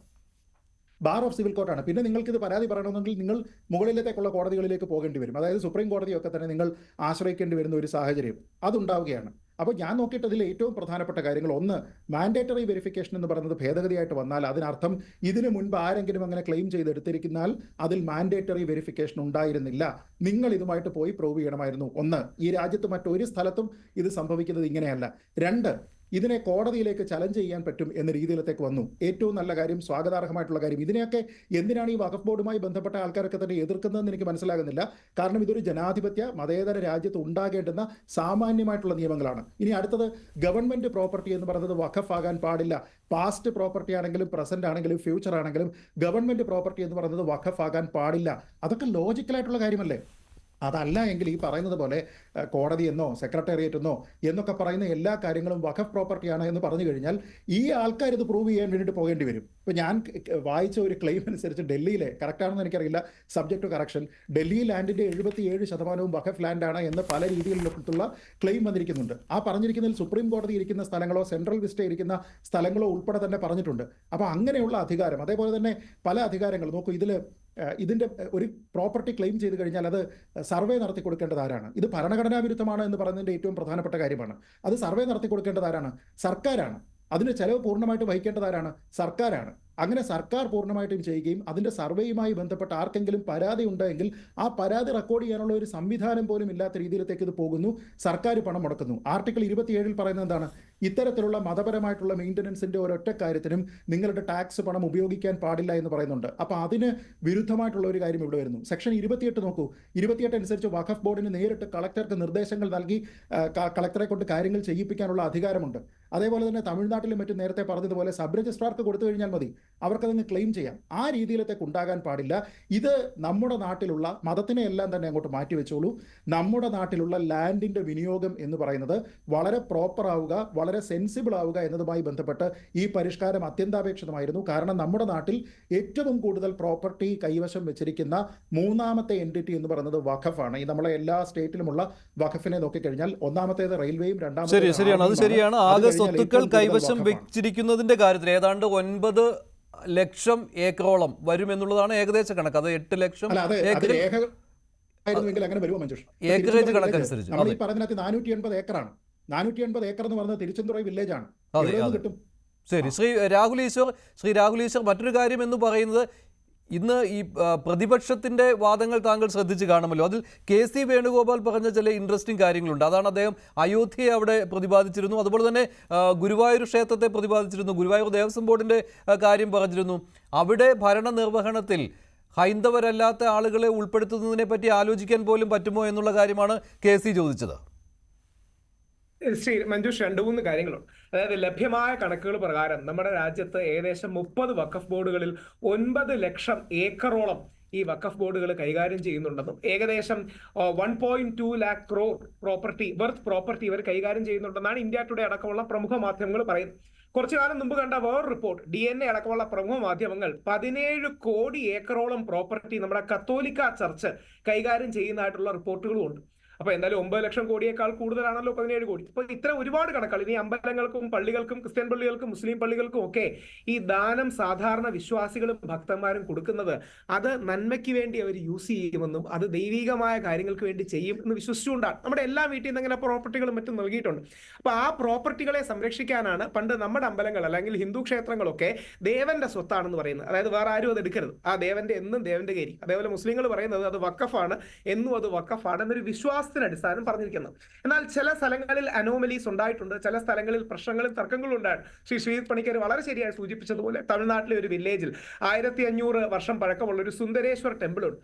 Speaker 6: പിന്നെ നിങ്ങൾക്ക് ഇത് പരാതി പറയണമെങ്കിൽ നിങ്ങൾ മുകളിലത്തേക്കുള്ള കോടതികളിലേക്ക് പോകേണ്ടി വരും. അതായത് സുപ്രീം കോടതിയൊക്കെ തന്നെ നിങ്ങൾ ആശ്രയിക്കേണ്ടി വരുന്ന ഒരു സാഹചര്യം അതുണ്ടാവുകയാണ്. അപ്പോൾ ഞാൻ നോക്കിയിട്ട് അതിൽ ഏറ്റവും പ്രധാനപ്പെട്ട കാര്യങ്ങൾ, ഒന്ന്, മാൻഡേറ്ററി വെരിഫിക്കേഷൻ എന്ന് പറയുന്നത് ഭേദഗതിയായിട്ട് വന്നാൽ അതിനർത്ഥം ഇതിനു മുൻപ് ആരെങ്കിലും അങ്ങനെ ക്ലെയിം ചെയ്തെടുത്തിരിക്കുന്നാൽ അതിൽ മാൻഡേറ്ററി വെരിഫിക്കേഷൻ ഉണ്ടായിരുന്നില്ല, നിങ്ങൾ ഇതുമായിട്ട് പോയി പ്രൂവ് ചെയ്യണമായിരുന്നു. ഒന്ന്, ഈ രാജ്യത്ത് മറ്റൊരു സ്ഥലത്തും ഇത് സംഭവിക്കുന്നത് ഇങ്ങനെയല്ല. രണ്ട്, ഇതിനെ കോടതിയിലേക്ക് ചലഞ്ച് ചെയ്യാൻ പറ്റും എന്ന രീതിയിലത്തേക്ക് വന്നു. ഏറ്റവും നല്ല കാര്യം, സ്വാഗതാർഹമായിട്ടുള്ള കാര്യം. ഇതിനെയൊക്കെ എന്തിനാണ് ഈ വഖഫ് ബോർഡുമായി ബന്ധപ്പെട്ട ആൾക്കാരൊക്കെ തന്നെ എതിർക്കുന്നതെന്ന് എനിക്ക് മനസ്സിലാകുന്നില്ല. കാരണം ഇതൊരു ജനാധിപത്യ മതേതര രാജ്യത്ത് ഉണ്ടാകേണ്ടുന്ന സാമാന്യമായിട്ടുള്ള നിയമങ്ങളാണ്. ഇനി അടുത്തത്, ഗവൺമെന്റ് പ്രോപ്പർട്ടി എന്ന് പറയുന്നത് വഖഫ് ആകാൻ പാടില്ല. പാസ്റ്റ് പ്രോപ്പർട്ടി ആണെങ്കിലും പ്രസന്റ് ആണെങ്കിലും ഫ്യൂച്ചർ ആണെങ്കിലും ഗവൺമെന്റ് പ്രോപ്പർട്ടി എന്ന് പറയുന്നത് വഖഫ് ആകാൻ പാടില്ല. അതൊക്കെ ലോജിക്കലായിട്ടുള്ള കാര്യമല്ലേ? അതല്ല എങ്കിൽ ഈ പറയുന്നത് പോലെ കോടതി എന്നോ സെക്രട്ടേറിയറ്റ് എന്നൊക്കെ പറയുന്ന എല്ലാ കാര്യങ്ങളും വഖഫ് പ്രോപ്പർട്ടിയാണ് എന്ന് പറഞ്ഞു കഴിഞ്ഞാൽ ഈ ആൾക്കാർ ഇത് പ്രൂവ് ചെയ്യാൻ വേണ്ടിയിട്ട് പോകേണ്ടി വരും. ഇപ്പോൾ ഞാൻ വായിച്ച ഒരു ക്ലെയിം അനുസരിച്ച് ഡൽഹിയിലെ, കറക്റ്റാണെന്ന് എനിക്കറിയില്ല, സബ്ജക്ട് ടു കറക്ഷൻ, ഡൽഹി ലാൻഡിൻ്റെ 77% വഖഫ് ലാൻഡാണ് എന്ന് പല രീതിയിലുള്ള ക്ലെയിം വന്നിരിക്കുന്നുണ്ട്. ആ പറഞ്ഞിരിക്കുന്നതിൽ സുപ്രീം കോടതി ഇരിക്കുന്ന സ്ഥലങ്ങളോ സെൻട്രൽ വിസ്റ്റ ഇരിക്കുന്ന സ്ഥലങ്ങളോ ഉൾപ്പെടെ തന്നെ പറഞ്ഞിട്ടുണ്ട്. അപ്പോൾ അങ്ങനെയുള്ള അധികാരം, അതേപോലെ തന്നെ പല അധികാരങ്ങൾ നോക്കൂ. ഇതിൻ്റെ ഒരു പ്രോപ്പർട്ടി ക്ലെയിം ചെയ്ത് കഴിഞ്ഞാൽ അത് സർവേ നടത്തി കൊടുക്കേണ്ടത് ആരാണ്? ഇത് ഭരണഘടനാ വിരുദ്ധമാണ് എന്ന് പറയുന്നതിൻ്റെ ഏറ്റവും പ്രധാനപ്പെട്ട കാര്യമാണ്. അത് സർവേ നടത്തി കൊടുക്കേണ്ടത് ആരാണ്? സർക്കാരാണ്. അതിന് ചെലവ് പൂർണ്ണമായിട്ട് വഹിക്കേണ്ടത് ആരാണ്? സർക്കാരാണ്. അങ്ങനെ സർക്കാർ പൂർണ്ണമായിട്ടും ചെയ്യുകയും അതിൻ്റെ സർവേയുമായി ബന്ധപ്പെട്ട ആർക്കെങ്കിലും പരാതി ഉണ്ടെങ്കിൽ ആ പരാതി റെക്കോർഡ് ചെയ്യാനുള്ള ഒരു സംവിധാനം പോലും ഇല്ലാത്ത രീതിയിലേക്ക് ഇത് പോകുന്നു. സർക്കാർ പണം മുടക്കുന്നു. ആർട്ടിക്കിൾ 27 പറയുന്നത് എന്താണ്? ഇത്തരത്തിലുള്ള മതപരമായിട്ടുള്ള മെയിൻ്റനൻസിൻ്റെ ഒരൊറ്റ കാര്യത്തിനും നിങ്ങളുടെ ടാക്സ് പണം ഉപയോഗിക്കാൻ പാടില്ല എന്ന് പറയുന്നുണ്ട്. അപ്പോൾ അതിന് വിരുദ്ധമായിട്ടുള്ള ഒരു കാര്യം ഇവിടെ വരുന്നു. സെക്ഷൻ 28 നോക്കൂ. 28 അനുസരിച്ച് വഖഫ് ബോർഡിന് നേരിട്ട് കളക്ടർക്ക് നിർദ്ദേശങ്ങൾ നൽകി കളക്ടറെ കൊണ്ട് കാര്യങ്ങൾ ചെയ്യിപ്പിക്കാനുള്ള അധികാരമുണ്ട്. അതേപോലെ തന്നെ തമിഴ്നാട്ടിലും മറ്റും നേരത്തെ പറഞ്ഞതുപോലെ സബ് രജിസ്ട്രാർക്ക് കൊടുത്തു കഴിഞ്ഞാൽ മതി, അവർക്കതങ്ങ് ക്ലെയിം ചെയ്യാം. ആ രീതിയിലത്തേക്ക് ഉണ്ടാകാൻ പാടില്ല. ഇത് നമ്മുടെ നാട്ടിലുള്ള മതത്തിനെ എല്ലാം തന്നെ അങ്ങോട്ട് മാറ്റിവെച്ചോളൂ. നമ്മുടെ നാട്ടിലുള്ള ലാൻഡിൻ്റെ വിനിയോഗം എന്ന് പറയുന്നത് വളരെ പ്രോപ്പർ ആവുക, വളരെ സെൻസിബിൾ ആവുക എന്നതുമായി ബന്ധപ്പെട്ട് ഈ പരിഷ്കാരം അത്യന്താപേക്ഷിതമായിരുന്നു. കാരണം നമ്മുടെ നാട്ടിൽ ഏറ്റവും കൂടുതൽ പ്രോപ്പർട്ടി കൈവശം വെച്ചിരിക്കുന്ന മൂന്നാമത്തെ എൻറ്റിറ്റി എന്ന് പറയുന്നത് വഖഫാണ്. ഈ നമ്മളെ എല്ലാ സ്റ്റേറ്റിലുമുള്ള വഖഫിനെ നോക്കിക്കഴിഞ്ഞാൽ ഒന്നാമത്തേത് റെയിൽവേയും
Speaker 4: രണ്ടാമത്തേത് ആകെ സ്വത്തുക്കൾ കൈവശം വെച്ചിരിക്കുന്നതിന്റെ കാര്യത്തിൽ ഏതാണ്ട് 9 ലക്ഷം ഏക്കറോളം വരുമെന്നുള്ളതാണ് ഏകദേശ കണക്ക്. അത് 8 ലക്ഷം
Speaker 6: അങ്ങനെ വരുമോ മഞ്ജുഷ്?
Speaker 4: ഏക്കറേജ് കണക്കനുസരിച്ച്
Speaker 6: നമ്മൾ ഈ പറഞ്ഞതിനകത്ത് 480 ഏക്കറാണ്. 480 ഏക്കർ എന്ന് പറയുന്നത് തിരുച്ചെന്തുറൈ വില്ലേജാണ്. കിട്ടും.
Speaker 4: ശരി, ശ്രീ രാഹുൽ ഈശ്വർ, മറ്റൊരു കാര്യം എന്ന് പറയുന്നത്, ഇന്ന് ഈ പ്രതിപക്ഷത്തിൻ്റെ വാദങ്ങൾ താങ്കൾ ശ്രദ്ധിച്ച് കാണുമല്ലോ. അതിൽ KC വേണുഗോപാൽ പറഞ്ഞ ചില ഇൻട്രസ്റ്റിംഗ് കാര്യങ്ങളുണ്ട്. അതാണ് അദ്ദേഹം അയോധ്യയെ അവിടെ പ്രതിപാദിച്ചിരുന്നു, അതുപോലെ തന്നെ ഗുരുവായൂർ ക്ഷേത്രത്തെ പ്രതിപാദിച്ചിരുന്നു, ഗുരുവായൂർ ദേവസ്വം ബോർഡിൻ്റെ കാര്യം പറഞ്ഞിരുന്നു. അവിടെ ഭരണനിർവഹണത്തിൽ ഹൈന്ദവരല്ലാത്ത ആളുകളെ ഉൾപ്പെടുത്തുന്നതിനെ പറ്റി ആലോചിക്കാൻ പോലും പറ്റുമോ എന്നുള്ള കാര്യമാണ് KC ചോദിച്ചത്.
Speaker 7: ശ്രീ മഞ്ജുഷ്, 2-3 കാര്യങ്ങളുണ്ട്. അതായത് ലഭ്യമായ കണക്കുകൾ പ്രകാരം നമ്മുടെ രാജ്യത്ത് ഏകദേശം 30 വഖഫ് ബോർഡുകളിൽ 9 ലക്ഷം ഏക്കറോളം ഈ വഖഫ് ബോർഡുകൾ കൈകാര്യം ചെയ്യുന്നുണ്ടെന്നും ഏകദേശം 1.2 lakh crore പ്രോപ്പർട്ടി ഇവർ കൈകാര്യം ചെയ്യുന്നുണ്ടെന്നാണ് ഇന്ത്യ ടുഡേ അടക്കമുള്ള പ്രമുഖ മാധ്യമങ്ങൾ പറയുന്നത്. കുറച്ചു കാലം മുമ്പ് കണ്ട വേറൊരു റിപ്പോർട്ട്, DNA അടക്കമുള്ള പ്രമുഖ മാധ്യമങ്ങൾ 17 കോടി ഏക്കറോളം പ്രോപ്പർട്ടി നമ്മുടെ കത്തോലിക്ക ചർച്ച് കൈകാര്യം ചെയ്യുന്നതായിട്ടുള്ള റിപ്പോർട്ടുകളും ഉണ്ട്. അപ്പൊ എന്തായാലും 9 ലക്ഷം കോടിയേക്കാൾ കൂടുതലാണല്ലോ 17 കോടി. അപ്പൊ ഇത്തരം ഒരുപാട് കണക്കുകൾ ഇനി അമ്പലങ്ങൾക്കും പള്ളികൾക്കും ക്രിസ്ത്യൻ പള്ളികൾക്കും മുസ്ലിം പള്ളികൾക്കും ഒക്കെ ഈ ദാനം സാധാരണ വിശ്വാസികളും ഭക്തന്മാരും കൊടുക്കുന്നത് അത് നന്മയ്ക്ക് വേണ്ടി അവർ യൂസ് ചെയ്യുമെന്നും അത് ദൈവികമായ കാര്യങ്ങൾക്ക് വേണ്ടി ചെയ്യും എന്ന് വിശ്വസിച്ചുകൊണ്ടാണ് നമ്മുടെ എല്ലാ വീട്ടിൽ നിന്ന് ഇങ്ങനെ പ്രോപ്പർട്ടികളും മറ്റും നൽകിയിട്ടുണ്ട്. അപ്പൊ ആ പ്രോപ്പർട്ടികളെ സംരക്ഷിക്കാനാണ് പണ്ട് നമ്മുടെ അമ്പലങ്ങൾ അല്ലെങ്കിൽ ഹിന്ദു ക്ഷേത്രങ്ങളൊക്കെ ദേവന്റെ സ്വത്താണെന്ന് പറയുന്നത്. അതായത് വേറെ ആരും അത് എടുക്കരുത്, ആ ദേവന്റെ എന്നും ദേവന്റെ കയറി. അതേപോലെ മുസ്ലിങ്ങൾ പറയുന്നത് അത് വഖഫാണ്, എന്നും അത് വഖഫാണ് എന്നൊരു വിശ്വാസം വിശ്വാസത്തിന് അടിസ്ഥാനം പറഞ്ഞിരിക്കുന്നത്. എന്നാൽ ചില സ്ഥലങ്ങളിൽ അനോമലീസ് ഉണ്ടായിട്ടുണ്ട്, ചില സ്ഥലങ്ങളിൽ പ്രശ്നങ്ങളും തർക്കങ്ങളും ഉണ്ടായിട്ടുണ്ട്. ശ്രീ ശ്രീജിത്ത് പണിക്കർ വളരെ ശരിയായി സൂചിപ്പിച്ചതുപോലെ തമിഴ്നാട്ടിലെ ഒരു വില്ലേജിൽ 1500 വർഷം പഴക്കമുള്ള ഒരു സുന്ദരേശ്വർ ടെമ്പിൾ ഉണ്ട്.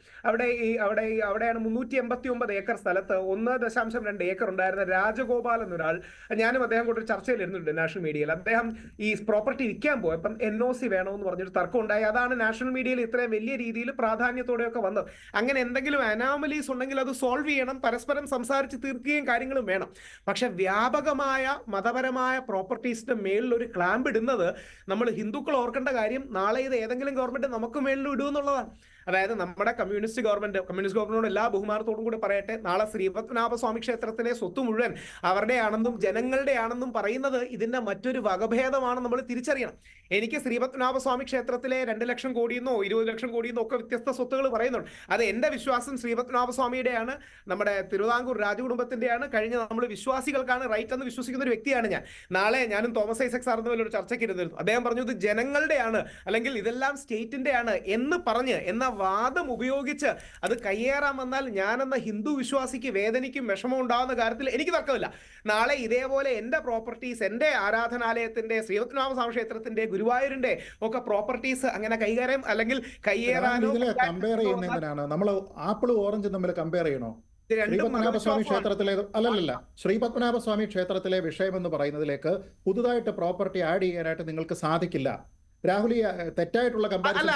Speaker 7: അവിടെയാണ് 389 ഏക്കർ സ്ഥലത്ത് 1.2 ഏക്കർ ഉണ്ടായിരുന്ന രാജഗോപാൽ എന്നൊരാൾ, ഞാനും അദ്ദേഹം കൂടെ ഒരു ചർച്ചയിൽ ഇരുന്നുണ്ട് നാഷണൽ മീഡിയയിൽ. അദ്ദേഹം ഈ പ്രോപ്പർട്ടി വിൽക്കാൻ പോയപ്പം NOC വേണമെന്ന് പറഞ്ഞൊരു തർക്കം ഉണ്ടായി. അതാണ് നാഷണൽ മീഡിയയിൽ ഇത്രയും വലിയ രീതിയിൽ പ്രാധാന്യത്തോടെയൊക്കെ വന്നത്. അങ്ങനെ എന്തെങ്കിലും അനോമലീസ് ഉണ്ടെങ്കിൽ അത് സോൾവ് ചെയ്യണം, പരസ്പരം സംസാരിച്ച് തീർക്കുകയും കാര്യങ്ങളും വേണം. പക്ഷെ വ്യാപകമായ മതപരമായ പ്രോപ്പർട്ടീസിന്റെ മേളിൽ ഒരു ക്ലാമ്പ് ഇടുന്നത് നമ്മൾ ഹിന്ദുക്കൾ ഓർക്കേണ്ട കാര്യം, നാളെ ഇത് ഏതെങ്കിലും ഗവൺമെന്റ് നമുക്ക് മേളിൽ ഇടുമെന്നുള്ളതാണ്. അതായത് നമ്മുടെ കമ്മ്യൂണിസ്റ്റ് ഗവൺമെന്റിനോട് എല്ലാ ബഹുമാനത്തോടും കൂടി പറയട്ടെ, നാളെ ശ്രീപത്മനാഭസ്വാമി ക്ഷേത്രത്തിലെ സ്വത്ത് മുഴുവൻ അവരുടെ ആണെന്നും ജനങ്ങളുടെ ആണെന്നും പറയുന്നത് ഇതിന്റെ മറ്റൊരു വകഭേദമാണ് നമ്മൾ തിരിച്ചറിയണം. എനിക്ക് ശ്രീപത്മനാഭസ്വാമി ക്ഷേത്രത്തിലെ 2 ലക്ഷം കോടിയെന്നോ 20 ലക്ഷം കോടിയെന്നോ ഒക്കെ വ്യത്യസ്ത സ്വത്തുകൾ പറയുന്നുണ്ട്. അത് എന്റെ വിശ്വാസം ശ്രീപത്മനാഭസ്വാമിയുടെയാണ്, നമ്മുടെ തിരുവിതാംകൂർ രാജകുടുംബത്തിന്റെയാണ്, കഴിഞ്ഞ നമ്മൾ വിശ്വാസികൾക്കാണ് റൈറ്റ് എന്ന് വിശ്വസിക്കുന്ന ഒരു വ്യക്തിയാണ് ഞാൻ. നാളെ ഞാനും തോമസ് ഐസക് സാർ തമ്മിൽ ഒരു ചർച്ചയ്ക്ക് ഇരുന്നിരുന്നു. അദ്ദേഹം പറഞ്ഞു ഇത് ജനങ്ങളുടെയാണ്, അല്ലെങ്കിൽ ഇതെല്ലാം സ്റ്റേറ്റിന്റെയാണ് എന്ന് പറഞ്ഞ് എന്ന വാദം ഉപയോഗിച്ച് അത് കയ്യേറാൻ വന്നാൽ ഞാനെന്ന ഹിന്ദു വിശ്വാസിക്ക് വേദനയ്ക്കും വിഷമം ഉണ്ടാകുന്ന കാര്യത്തിൽ എനിക്ക് തർക്കമില്ല. നാളെ ഇതേപോലെ എന്റെ പ്രോപ്പർട്ടീസ്, എന്റെ ആരാധനാലയത്തിന്റെ, ശ്രീപത്മനാഭസ്വാമി ക്ഷേത്രത്തിന്റെ, ഗുരുവായൂരിന്റെ ഒക്കെ പ്രോപ്പർട്ടീസ് അങ്ങനെ കൈകാര്യം അല്ലെങ്കിൽ കയ്യേറാനോ
Speaker 6: കമ്പയർ ചെയ്യുന്നതിനാണ് നമ്മൾ ആപ്പിളും ഓറഞ്ചും തമ്മിൽ കമ്പയർ ചെയ്യണോ? ശ്രീപത്മനാഭസ്വാമി ക്ഷേത്രത്തിലെ ശ്രീപത്മനാഭസ്വാമി ക്ഷേത്രത്തിലെ വിഷയം എന്ന് പറയുന്നതിലേക്ക് പുതുതായിട്ട് പ്രോപ്പർട്ടി ആഡ് ചെയ്യാനായിട്ട് നിങ്ങൾക്ക് സാധിക്കില്ല. രാഹുൽ ഈ തെറ്റായിട്ടുള്ള കമ്പാരിസൺ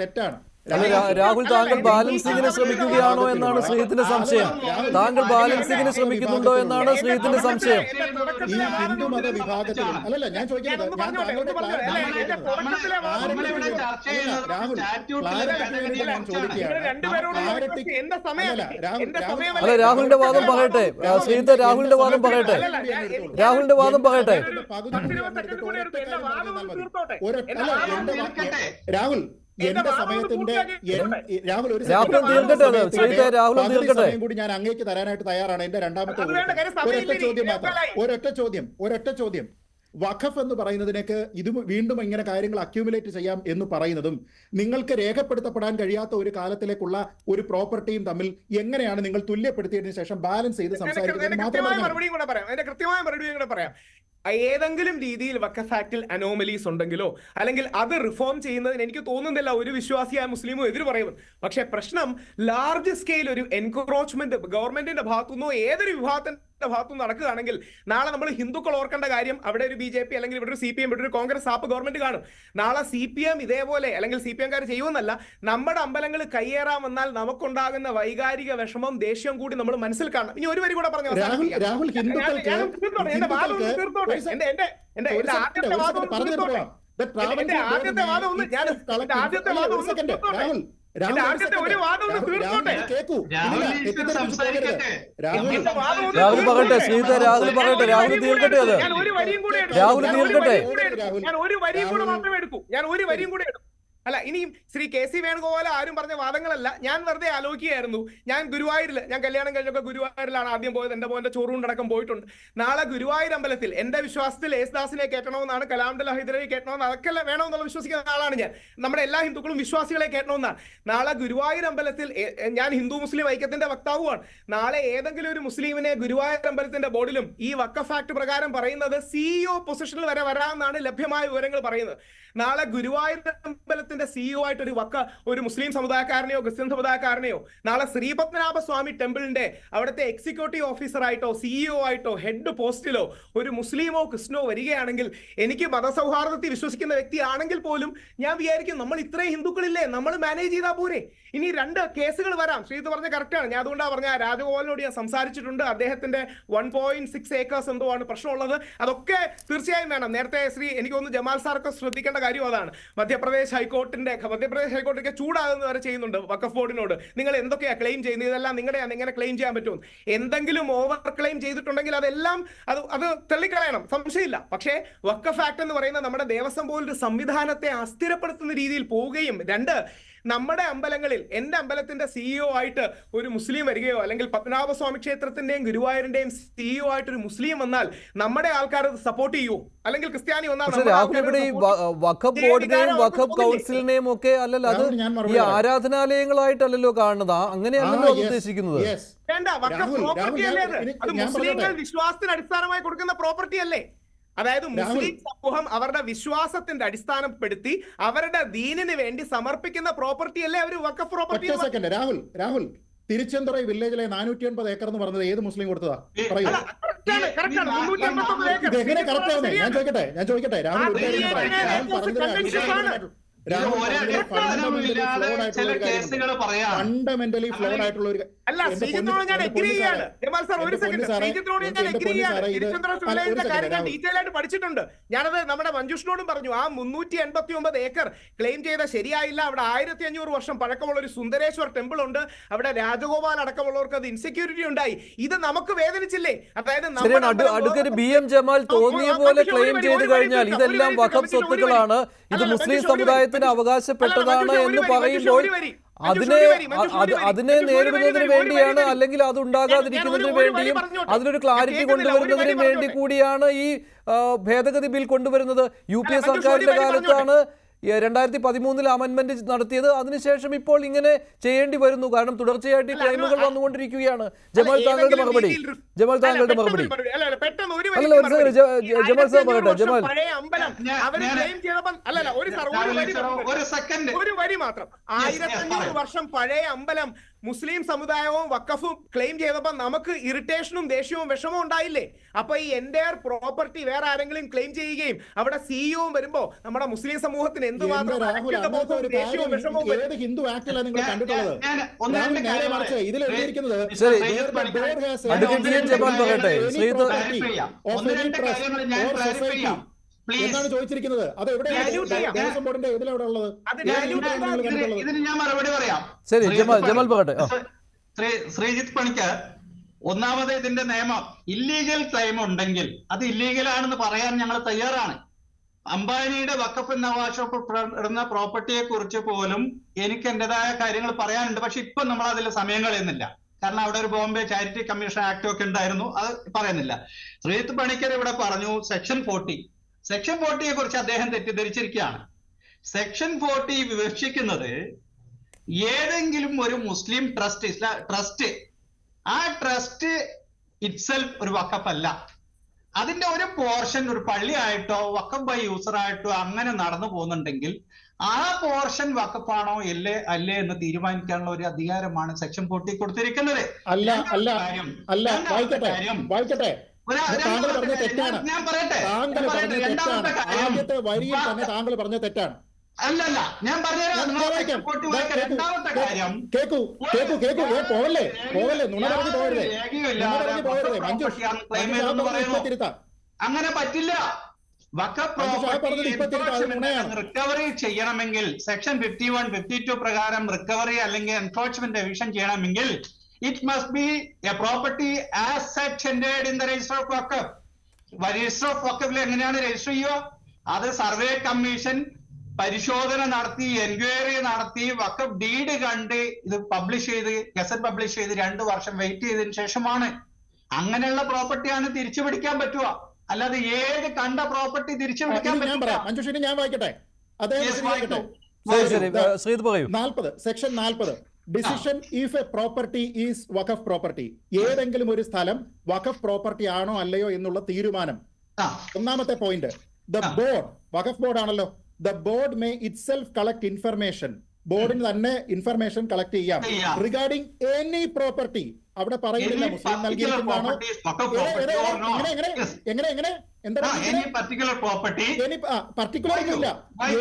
Speaker 6: തെറ്റാണ്.
Speaker 4: രാഹുൽ, താങ്കൾ ബാലൻസിങ്ങിന് ശ്രമിക്കുകയാണോ എന്നാണ് ശ്രീജിത്തിന്റെ സംശയം. താങ്കൾ ബാലൻസിങ്ങിന് ശ്രമിക്കുന്നുണ്ടോ എന്നാണ് ശ്രീജിത്തിന്റെ സംശയം.
Speaker 6: ഈ ഹിന്ദുമത വിഭാഗത്തിൽ അല്ലല്ല ഞാൻ ചോദിക്കുന്നത്, ഞാൻ താങ്കളുടെ
Speaker 4: അല്ല, രാഹുലിന്റെ വാദം പറയട്ടെ. ശ്രീജിത്ത് രാഹുലിന്റെ വാദം പറയട്ടെ.
Speaker 6: രാഹുൽ എന്റെ സമയത്തിന്റെ കൂടി ഞാൻ അങ്ങേക്ക് തരാനായിട്ട് തയ്യാറാണ്. എന്റെ രണ്ടാമത്തെ ഒരൊറ്റ ചോദ്യം വഖഫ് എന്ന് പറയുന്നതിനേക്ക് ഇത് വീണ്ടും ഇങ്ങനെ കാര്യങ്ങൾ അക്യൂമുലേറ്റ് ചെയ്യാം എന്ന് പറയുന്നതും നിങ്ങൾക്ക് രേഖപ്പെടുത്തപ്പെടാൻ കഴിയാത്ത ഒരു കാലത്തിലേക്കുള്ള ഒരു പ്രോപ്പർട്ടിയും തമ്മിൽ എങ്ങനെയാണ് നിങ്ങൾ തുല്യപ്പെടുത്തിയതിനു ശേഷം ബാലൻസ് ചെയ്ത് സംസാരിക്കുന്നത്?
Speaker 7: മാത്രമേ പറയാം. ഏതെങ്കിലും രീതിയിൽ വഖഫ് ആക്ടിൽ അനോമലീസ് ഉണ്ടെങ്കിലോ അല്ലെങ്കിൽ അത് റിഫോം ചെയ്യുന്നതിന് എനിക്ക് തോന്നുന്നില്ല ഒരു വിശ്വാസിയായ മുസ്ലിമോ എതിര് പറയുന്നത്. പക്ഷേ പ്രശ്നം ലാർജ് സ്കെയിൽ ഒരു എൻക്രോച്ച്മെന്റ് ഗവൺമെന്റിന്റെ ഭാഗത്തുനിന്നോ ഏതൊരു വിഭാഗത്തിന്റെ ഭാഗത്തുനിന്ന് നടക്കുകയാണെങ്കിൽ നാളെ നമ്മൾ ഹിന്ദുക്കൾ ഓർക്കേണ്ട കാര്യം, അവിടെ ഒരു BJP അല്ലെങ്കിൽ ഇവിടെ ഒരു CPM, ഇവിടെ ഒരു കോൺഗ്രസ് ആപ്പ് ഗവൺമെന്റ് കാണും. നാളെ CPM ഇതേപോലെ അല്ലെങ്കിൽ CPM-കാർ ചെയ്യുമെന്നല്ല, നമ്മുടെ അമ്പലങ്ങൾ കയ്യേറാൻ വന്നാൽ നമുക്കുണ്ടാകുന്ന വൈകാരിക വിഷമം, ദേഷ്യം കൂടി നമ്മൾ മനസ്സിൽ കാണണം. ഇനി ഒരു വരി കൂടെ പറഞ്ഞു
Speaker 4: രാഹുൽ പറയട്ടെ. ശ്രീജിത്ത് രാഹുൽ പറയട്ടെ. രാഹുൽ തീർക്കട്ടെ. അത് രാഹുൽ തീർക്കട്ടെ.
Speaker 7: ഞാൻ ഒരു വരിയും കൂടെ മാത്രമേ എടുക്കൂ. അല്ല, ഇനിയും ശ്രീ KC വേണുഗോപാൽ ആരും പറഞ്ഞ വാദങ്ങളല്ല, ഞാൻ വെറുതെ ആലോചിക്കുകയായിരുന്നു. ഞാൻ ഗുരുവായൂരിൽ, ഞാൻ കല്യാണം കഴിഞ്ഞൊക്കെ ഗുരുവായൂരിലാണ് ആദ്യം പോയത്. എന്റെ മോന്റെ ചോറുണ്ടടക്കം പോയിട്ടുണ്ട്. നാളെ ഗുരുവായൂർ അമ്പലത്തിൽ എന്റെ വിശ്വാസത്തിൽ യേശുദാസിനെ കേട്ടണമെന്നാണ്, കലാംഡൽ ഹൈദരവി കേട്ടണമെന്ന്, അതൊക്കെ വേണമെന്നുള്ള വിശ്വസിക്കുന്ന ആളാണ് ഞാൻ. നമ്മുടെ എല്ലാ ഹിന്ദുക്കളും വിശ്വാസികളെ കേട്ടണമെന്നാണ്. നാളെ ഗുരുവായൂർ അമ്പലത്തിൽ ഞാൻ ഹിന്ദു മുസ്ലിം ഐക്യത്തിന്റെ വക്താവുമാണ്. നാളെ ഏതെങ്കിലും ഒരു മുസ്ലിമിനെ ഗുരുവായൂർ അമ്പലത്തിന്റെ ബോർഡിലും ഈ വഖഫ് ആക്ട് പ്രകാരം പറയുന്നത് CEO പൊസിഷനിൽ വരെ വരാമെന്നാണ് ലഭ്യമായ വിവരങ്ങൾ പറയുന്നത്. നാളെ ഗുരുവായൂർ അമ്പലത്തിന്റെ CEO ആയിട്ട് ഒരു മുസ്ലിം സമുദായക്കാരനെയോ ക്രിസ്ത്യൻ സമുദായക്കാരനെയോ, നാളെ ശ്രീപത്മനാഭസ്വാമി ടെമ്പിളിന്റെ അവിടുത്തെ എക്സിക്യൂട്ടീവ് ഓഫീസറായിട്ടോ CEO ആയിട്ടോ ഹെഡ് പോസ്റ്റിലോ ഒരു മുസ്ലിമോ ക്രിസ്ത്യനോ വരികയാണെങ്കിൽ, എനിക്ക് മതസൗഹാർദ്ദത്തിൽ വിശ്വസിക്കുന്ന വ്യക്തിയാണെങ്കിൽ പോലും ഞാൻ വിചാരിക്കും നമ്മൾ ഇത്രയും ഹിന്ദുക്കളില്ലേ, നമ്മൾ മാനേജ് ചെയ്താൽ പോരെ. ഇനി 2 കേസുകൾ വരാം. ശ്രീജിത്ത് പറഞ്ഞ കറക്റ്റാണ്. ഞാൻ അതുകൊണ്ടാണ് പറഞ്ഞ രാജഗോപാലിനോട് ഞാൻ സംസാരിച്ചിട്ടുണ്ട്. അദ്ദേഹത്തിന്റെ 1.6 ഏക്കേഴ്സ് എന്തോ ആണ് പ്രശ്നമുള്ളത്. അതൊക്കെ തീർച്ചയായും വേണം. നേരത്തെ എനിക്ക് തോന്നുന്നു ജമാൽ സാറൊക്കെ ശ്രദ്ധിക്കേണ്ട കാര്യം അതാണ്. മധ്യപ്രദേശ് ഹൈക്കോർട്ടൊക്കെ ചൂടാകുന്ന വരെ ചെയ്യുന്നുണ്ട് വഖഫ് ബോർഡിനോട്. നിങ്ങൾ എന്തൊക്കെയാ ക്ലെയിം ചെയ്യുന്നത്, ഇതെല്ലാം നിങ്ങളുടെയാണ്, എങ്ങനെ ക്ലെയിം ചെയ്യാൻ പറ്റും? എന്തെങ്കിലും ഓവർ ക്ലെയിം ചെയ്തിട്ടുണ്ടെങ്കിൽ അതെല്ലാം അത് തള്ളിക്കളയണം, സംശയമില്ല. പക്ഷേ വഖഫ് ആക്ട് എന്ന് പറയുന്ന നമ്മുടെ ദേവസ്വം പോലൊരു സംവിധാനത്തെ അസ്ഥിരപ്പെടുത്തുന്ന രീതിയിൽ പോവുകയും, 2 നമ്മുടെ അമ്പലങ്ങളിൽ, എന്റെ അമ്പലത്തിന്റെ സിഇഒ ആയിട്ട് ഒരു മുസ്ലിം വരികയോ അല്ലെങ്കിൽ പത്മനാഭസ്വാമി ക്ഷേത്രത്തിന്റെയും ഗുരുവായൂരിന്റെയും സിഇഒ ആയിട്ട് ഒരു മുസ്ലിം വന്നാൽ നമ്മുടെ ആൾക്കാർ സപ്പോർട്ട് ചെയ്യൂ, അല്ലെങ്കിൽ ക്രിസ്ത്യാനി വന്നാൽ
Speaker 4: പക്ഷേ രാഹുൽ ഇവിടെ ഈ വഖഫ് ബോർഡിനെയും വഖഫ് കൗൺസിലിനെയും ഒക്കെ അല്ലല്ലോ, അത് ഈ ആരാധനാലയങ്ങളായിട്ടല്ലല്ലോ കാണുന്നത്, അങ്ങനെയല്ലല്ലോ അത് ഉദ്ദേശിക്കുന്നത്.
Speaker 7: വേണ്ട, വഖഫ് പ്രോപ്പർട്ടി അല്ലേ അത് മുസ്ലിങ്ങൾ വിശ്വാസത്തിന് അടിസ്ഥാനമായി കൊടുക്കുന്ന പ്രോപ്പർട്ടി അല്ലേ? അതായത് മുസ്ലിം സമൂഹം അവരുടെ വിശ്വാസത്തിന്റെ അടിസ്ഥാനപ്പെടുത്തി അവരുടെ ദീനിന് വേണ്ടി സമർപ്പിക്കുന്ന പ്രോപ്പർട്ടി അല്ലേ അവർ വഖഫ് പ്രോപ്പർട്ടി.
Speaker 6: രാഹുൽ തിരുച്ചെന്തറ വില്ലേജിലെ 450 ഏക്കർ എന്ന് പറഞ്ഞത് ഏത് മുസ്ലിം കൊടുത്തതാ? പറയൂ. ഇതെങ്ങനെ കറക്റ്റ് ആവുന്നേ? ഞാൻ ചോദിക്കട്ടെ രാഹുൽ ഫണ്ടമെന്റലി ഫ്ലോഡ് ആയിട്ടുള്ള ഒരു
Speaker 7: ഡീറ്റെയിൽ ആയിട്ട് പഠിച്ചിട്ടുണ്ട്. ഞാനത് നമ്മുടെ മഞ്ജുഷിനോടും പറഞ്ഞു. ആ 389 ഏക്കർ ക്ലെയിം ചെയ്ത ശരിയായില്ല. അവിടെ 1500 വർഷം പഴക്കമുള്ള ഒരു സുന്ദരേശ്വർ ടെമ്പിൾ ഉണ്ട്. അവിടെ രാജഗോപാൽ അടക്കമുള്ളവർക്ക് അത് ഇൻസെക്യൂരിറ്റി ഉണ്ടായി. ഇത് നമുക്ക് വേദനിച്ചില്ലേ? അതായത്
Speaker 4: അഡ്വക്കേറ്റ് BM ജമാൽ തോന്നിയ പോലെ ക്ലെയിം ചെയ്ത് കഴിഞ്ഞാൽ ഇതെല്ലാം വഖഫ് സ്വത്തുക്കളാണ്, ഇത് മുസ്ലിം സമുദായത്തിന് അവകാശപ്പെട്ടതാണ് എന്ന് പറയുമ്പോൾ അതിനെ നേരിടുന്നതിന് വേണ്ടിയാണ്, അല്ലെങ്കിൽ അത് ഉണ്ടാകാതിരിക്കുന്നതിന് വേണ്ടിയും അതിനൊരു ക്ലാരിറ്റി കൊണ്ടുവരുന്നതിന് വേണ്ടി കൂടിയാണ് ഈ ഭേദഗതി ബിൽ കൊണ്ടുവരുന്നത്. UPA സർക്കാരിന്റെ കാലത്താണ് 2013 അമെന്റ്മെന്റ് നടത്തിയത്. അതിനുശേഷം ഇപ്പോൾ ഇങ്ങനെ ചെയ്യേണ്ടി വരുന്നു. കാരണം തുടർച്ചയായിട്ട് ക്ലെയിമുകൾ വന്നുകൊണ്ടിരിക്കുകയാണ്. ജമാൽ താങ്കളുടെ മറുപടി. അല്ലല്ല ജമാൽ സാർ പറയട്ടെ. ജമാൽ
Speaker 7: ഒരു വരി മാത്രം. 1500 വർഷം പഴയ അമ്പലം മുസ്ലിം സമുദായവും വഖഫും ക്ലെയിം ചെയ്തപ്പോൾ നമുക്ക് ഇറിറ്റേഷനും ദേഷ്യവും വിഷമവും ഉണ്ടായില്ലേ? അപ്പൊ ഈ എൻ്റയർ പ്രോപ്പർട്ടി വേറെ ആരെങ്കിലും ക്ലെയിം ചെയ്യുകയും അവിടെ സിഇഒ വരുമ്പോ നമ്മുടെ മുസ്ലിം സമൂഹത്തിന് എന്തുമാത്രം ദേഷ്യവും വിഷമവും
Speaker 6: ഹിന്ദു ആക്ടിലാണ് നിങ്ങൾ കണ്ടിട്ടുള്ളത്? ഇതിൽ എഴുതിയിരിക്കുന്നത് എന്താണ് ചോദിച്ചിരിക്കുന്നത്? അത് എവിടെയാണ് ദേവസ്വം ബോർഡിന്റെ ഇതിലെവിടെ ഉള്ളത്?
Speaker 5: ഇതിന് ഞാൻ മറുപടി പറയാം.
Speaker 4: ശരി, ജമാൽ പറയട്ടെ.
Speaker 5: ശ്രീജിത്ത് പണിക്കർ, ഒന്നാമത് ഇതിന്റെ നിയമം ഇല്ലീഗൽ ക്ലെയിം ഉണ്ടെങ്കിൽ അത് ഇല്ലീഗൽ ആണെന്ന് പറയാൻ ഞങ്ങൾ തയ്യാറാണ്. അംബാനിയുടെ വഖഫ് എന്ന അവകാശപ്പെടുന്ന പ്രോപ്പർട്ടിയെ കുറിച്ച് പോലും എനിക്ക് എന്റേതായ കാര്യങ്ങൾ പറയാനുണ്ട്. പക്ഷെ ഇപ്പൊ നമ്മൾ അതിൽ സമയം കളയുന്നില്ല. കാരണം അവിടെ ഒരു ബോംബെ ചാരിറ്റി കമ്മീഷൻ ആക്ട് ഒക്കെ ഉണ്ടായിരുന്നു, അത് പറയുന്നില്ല. ശ്രീജിത്ത് പണിക്കർ ഇവിടെ പറഞ്ഞു സെക്ഷൻ 40. സെക്ഷൻ 40യെ കുറിച്ച് അദ്ദേഹം തെറ്റിദ്ധരിച്ചിരിക്കുകയാണ്. സെക്ഷൻ 40 വിവക്ഷിക്കുന്നത് ഏതെങ്കിലും ഒരു മുസ്ലിം ട്രസ്റ്റ് ആ ട്രസ്റ്റ് ഇറ്റ്സെൽഫ് ഒരു വഖഫ് അല്ല. അതിന്റെ ഒരു പോർഷൻ ഒരു പള്ളിയായിട്ടോ വഖഫ് ബൈ യൂസറായിട്ടോ അങ്ങനെ നടന്നു പോകുന്നുണ്ടെങ്കിൽ ആ പോർഷൻ വഖഫാണോ അല്ലേ എന്ന് തീരുമാനിക്കാനുള്ള ഒരു അധികാരമാണ് സെക്ഷൻ 40 കൊടുത്തിരിക്കുന്നത്.
Speaker 6: താങ്കൾ പറഞ്ഞ തെറ്റാണ്. ആദ്യത്തെ വരിയിൽ തന്നെ താങ്കൾ പറഞ്ഞ തെറ്റാണ്.
Speaker 5: അല്ലല്ല, ഞാൻ
Speaker 6: കേക്കൂ പോവല്ലേ നുണ പറഞ്ഞു പോകരുതേ മഞ്ജുഷ്.
Speaker 5: അങ്ങനെ പറ്റില്ല. റിക്കവറി ചെയ്യണമെങ്കിൽ സെക്ഷൻ 51, 52 പ്രകാരം റിക്കവറി അല്ലെങ്കിൽ എൻഫോഴ്സ്മെന്റ് എവിക്ഷൻ ചെയ്യണമെങ്കിൽ it must be a property as such entered in the register of waqf. Register of waqf എങ്ങനെയാണ് രജിസ്റ്റർ ചെയ്യുക? അത് സർവേ കമ്മീഷൻ പരിശോധന നടത്തി എൻക്വയറി നടത്തി വഖഫ് ഡീഡ് കണ്ട് ഇത് പബ്ലിഷ് ചെയ്ത് ഗസറ്റ് പബ്ലിഷ് ചെയ്ത് 2 വർഷം വെയിറ്റ് ചെയ്തതിനു ശേഷമാണ്. അങ്ങനെയുള്ള പ്രോപ്പർട്ടിയാണ് തിരിച്ചു പിടിക്കാൻ പറ്റുക. അല്ലാതെ ഏത് കണ്ട പ്രോപ്പർട്ടി തിരിച്ചു പിടിക്കാൻ പറ്റില്ല.
Speaker 6: മഞ്ജുഷിനെ ഞാൻ വായിക്കട്ടെ. 40 section 40 decision if A property is Waqf property. ഏതെങ്കിലും ഒരു സ്ഥലം വഖഫ് പ്രോപ്പർട്ടി ആണോ അല്ലയോ എന്നുള്ള തീരുമാനം. ഒന്നാമത്തെ point, the board, Waqf board ആണല്ലോ, the board may itself collect information. ബോർഡിന് തന്നെ ഇൻഫർമേഷൻ കളക്ട് ചെയ്യാം റിഗാർഡിംഗ് എനി പ്രോപ്പർട്ടി. അവിടെ പറയുന്നില്ല മുസ്ലിം നൽകിയിരിക്കുന്നതാണോ, പർട്ടിക്കുലർ ഒന്നുമില്ല,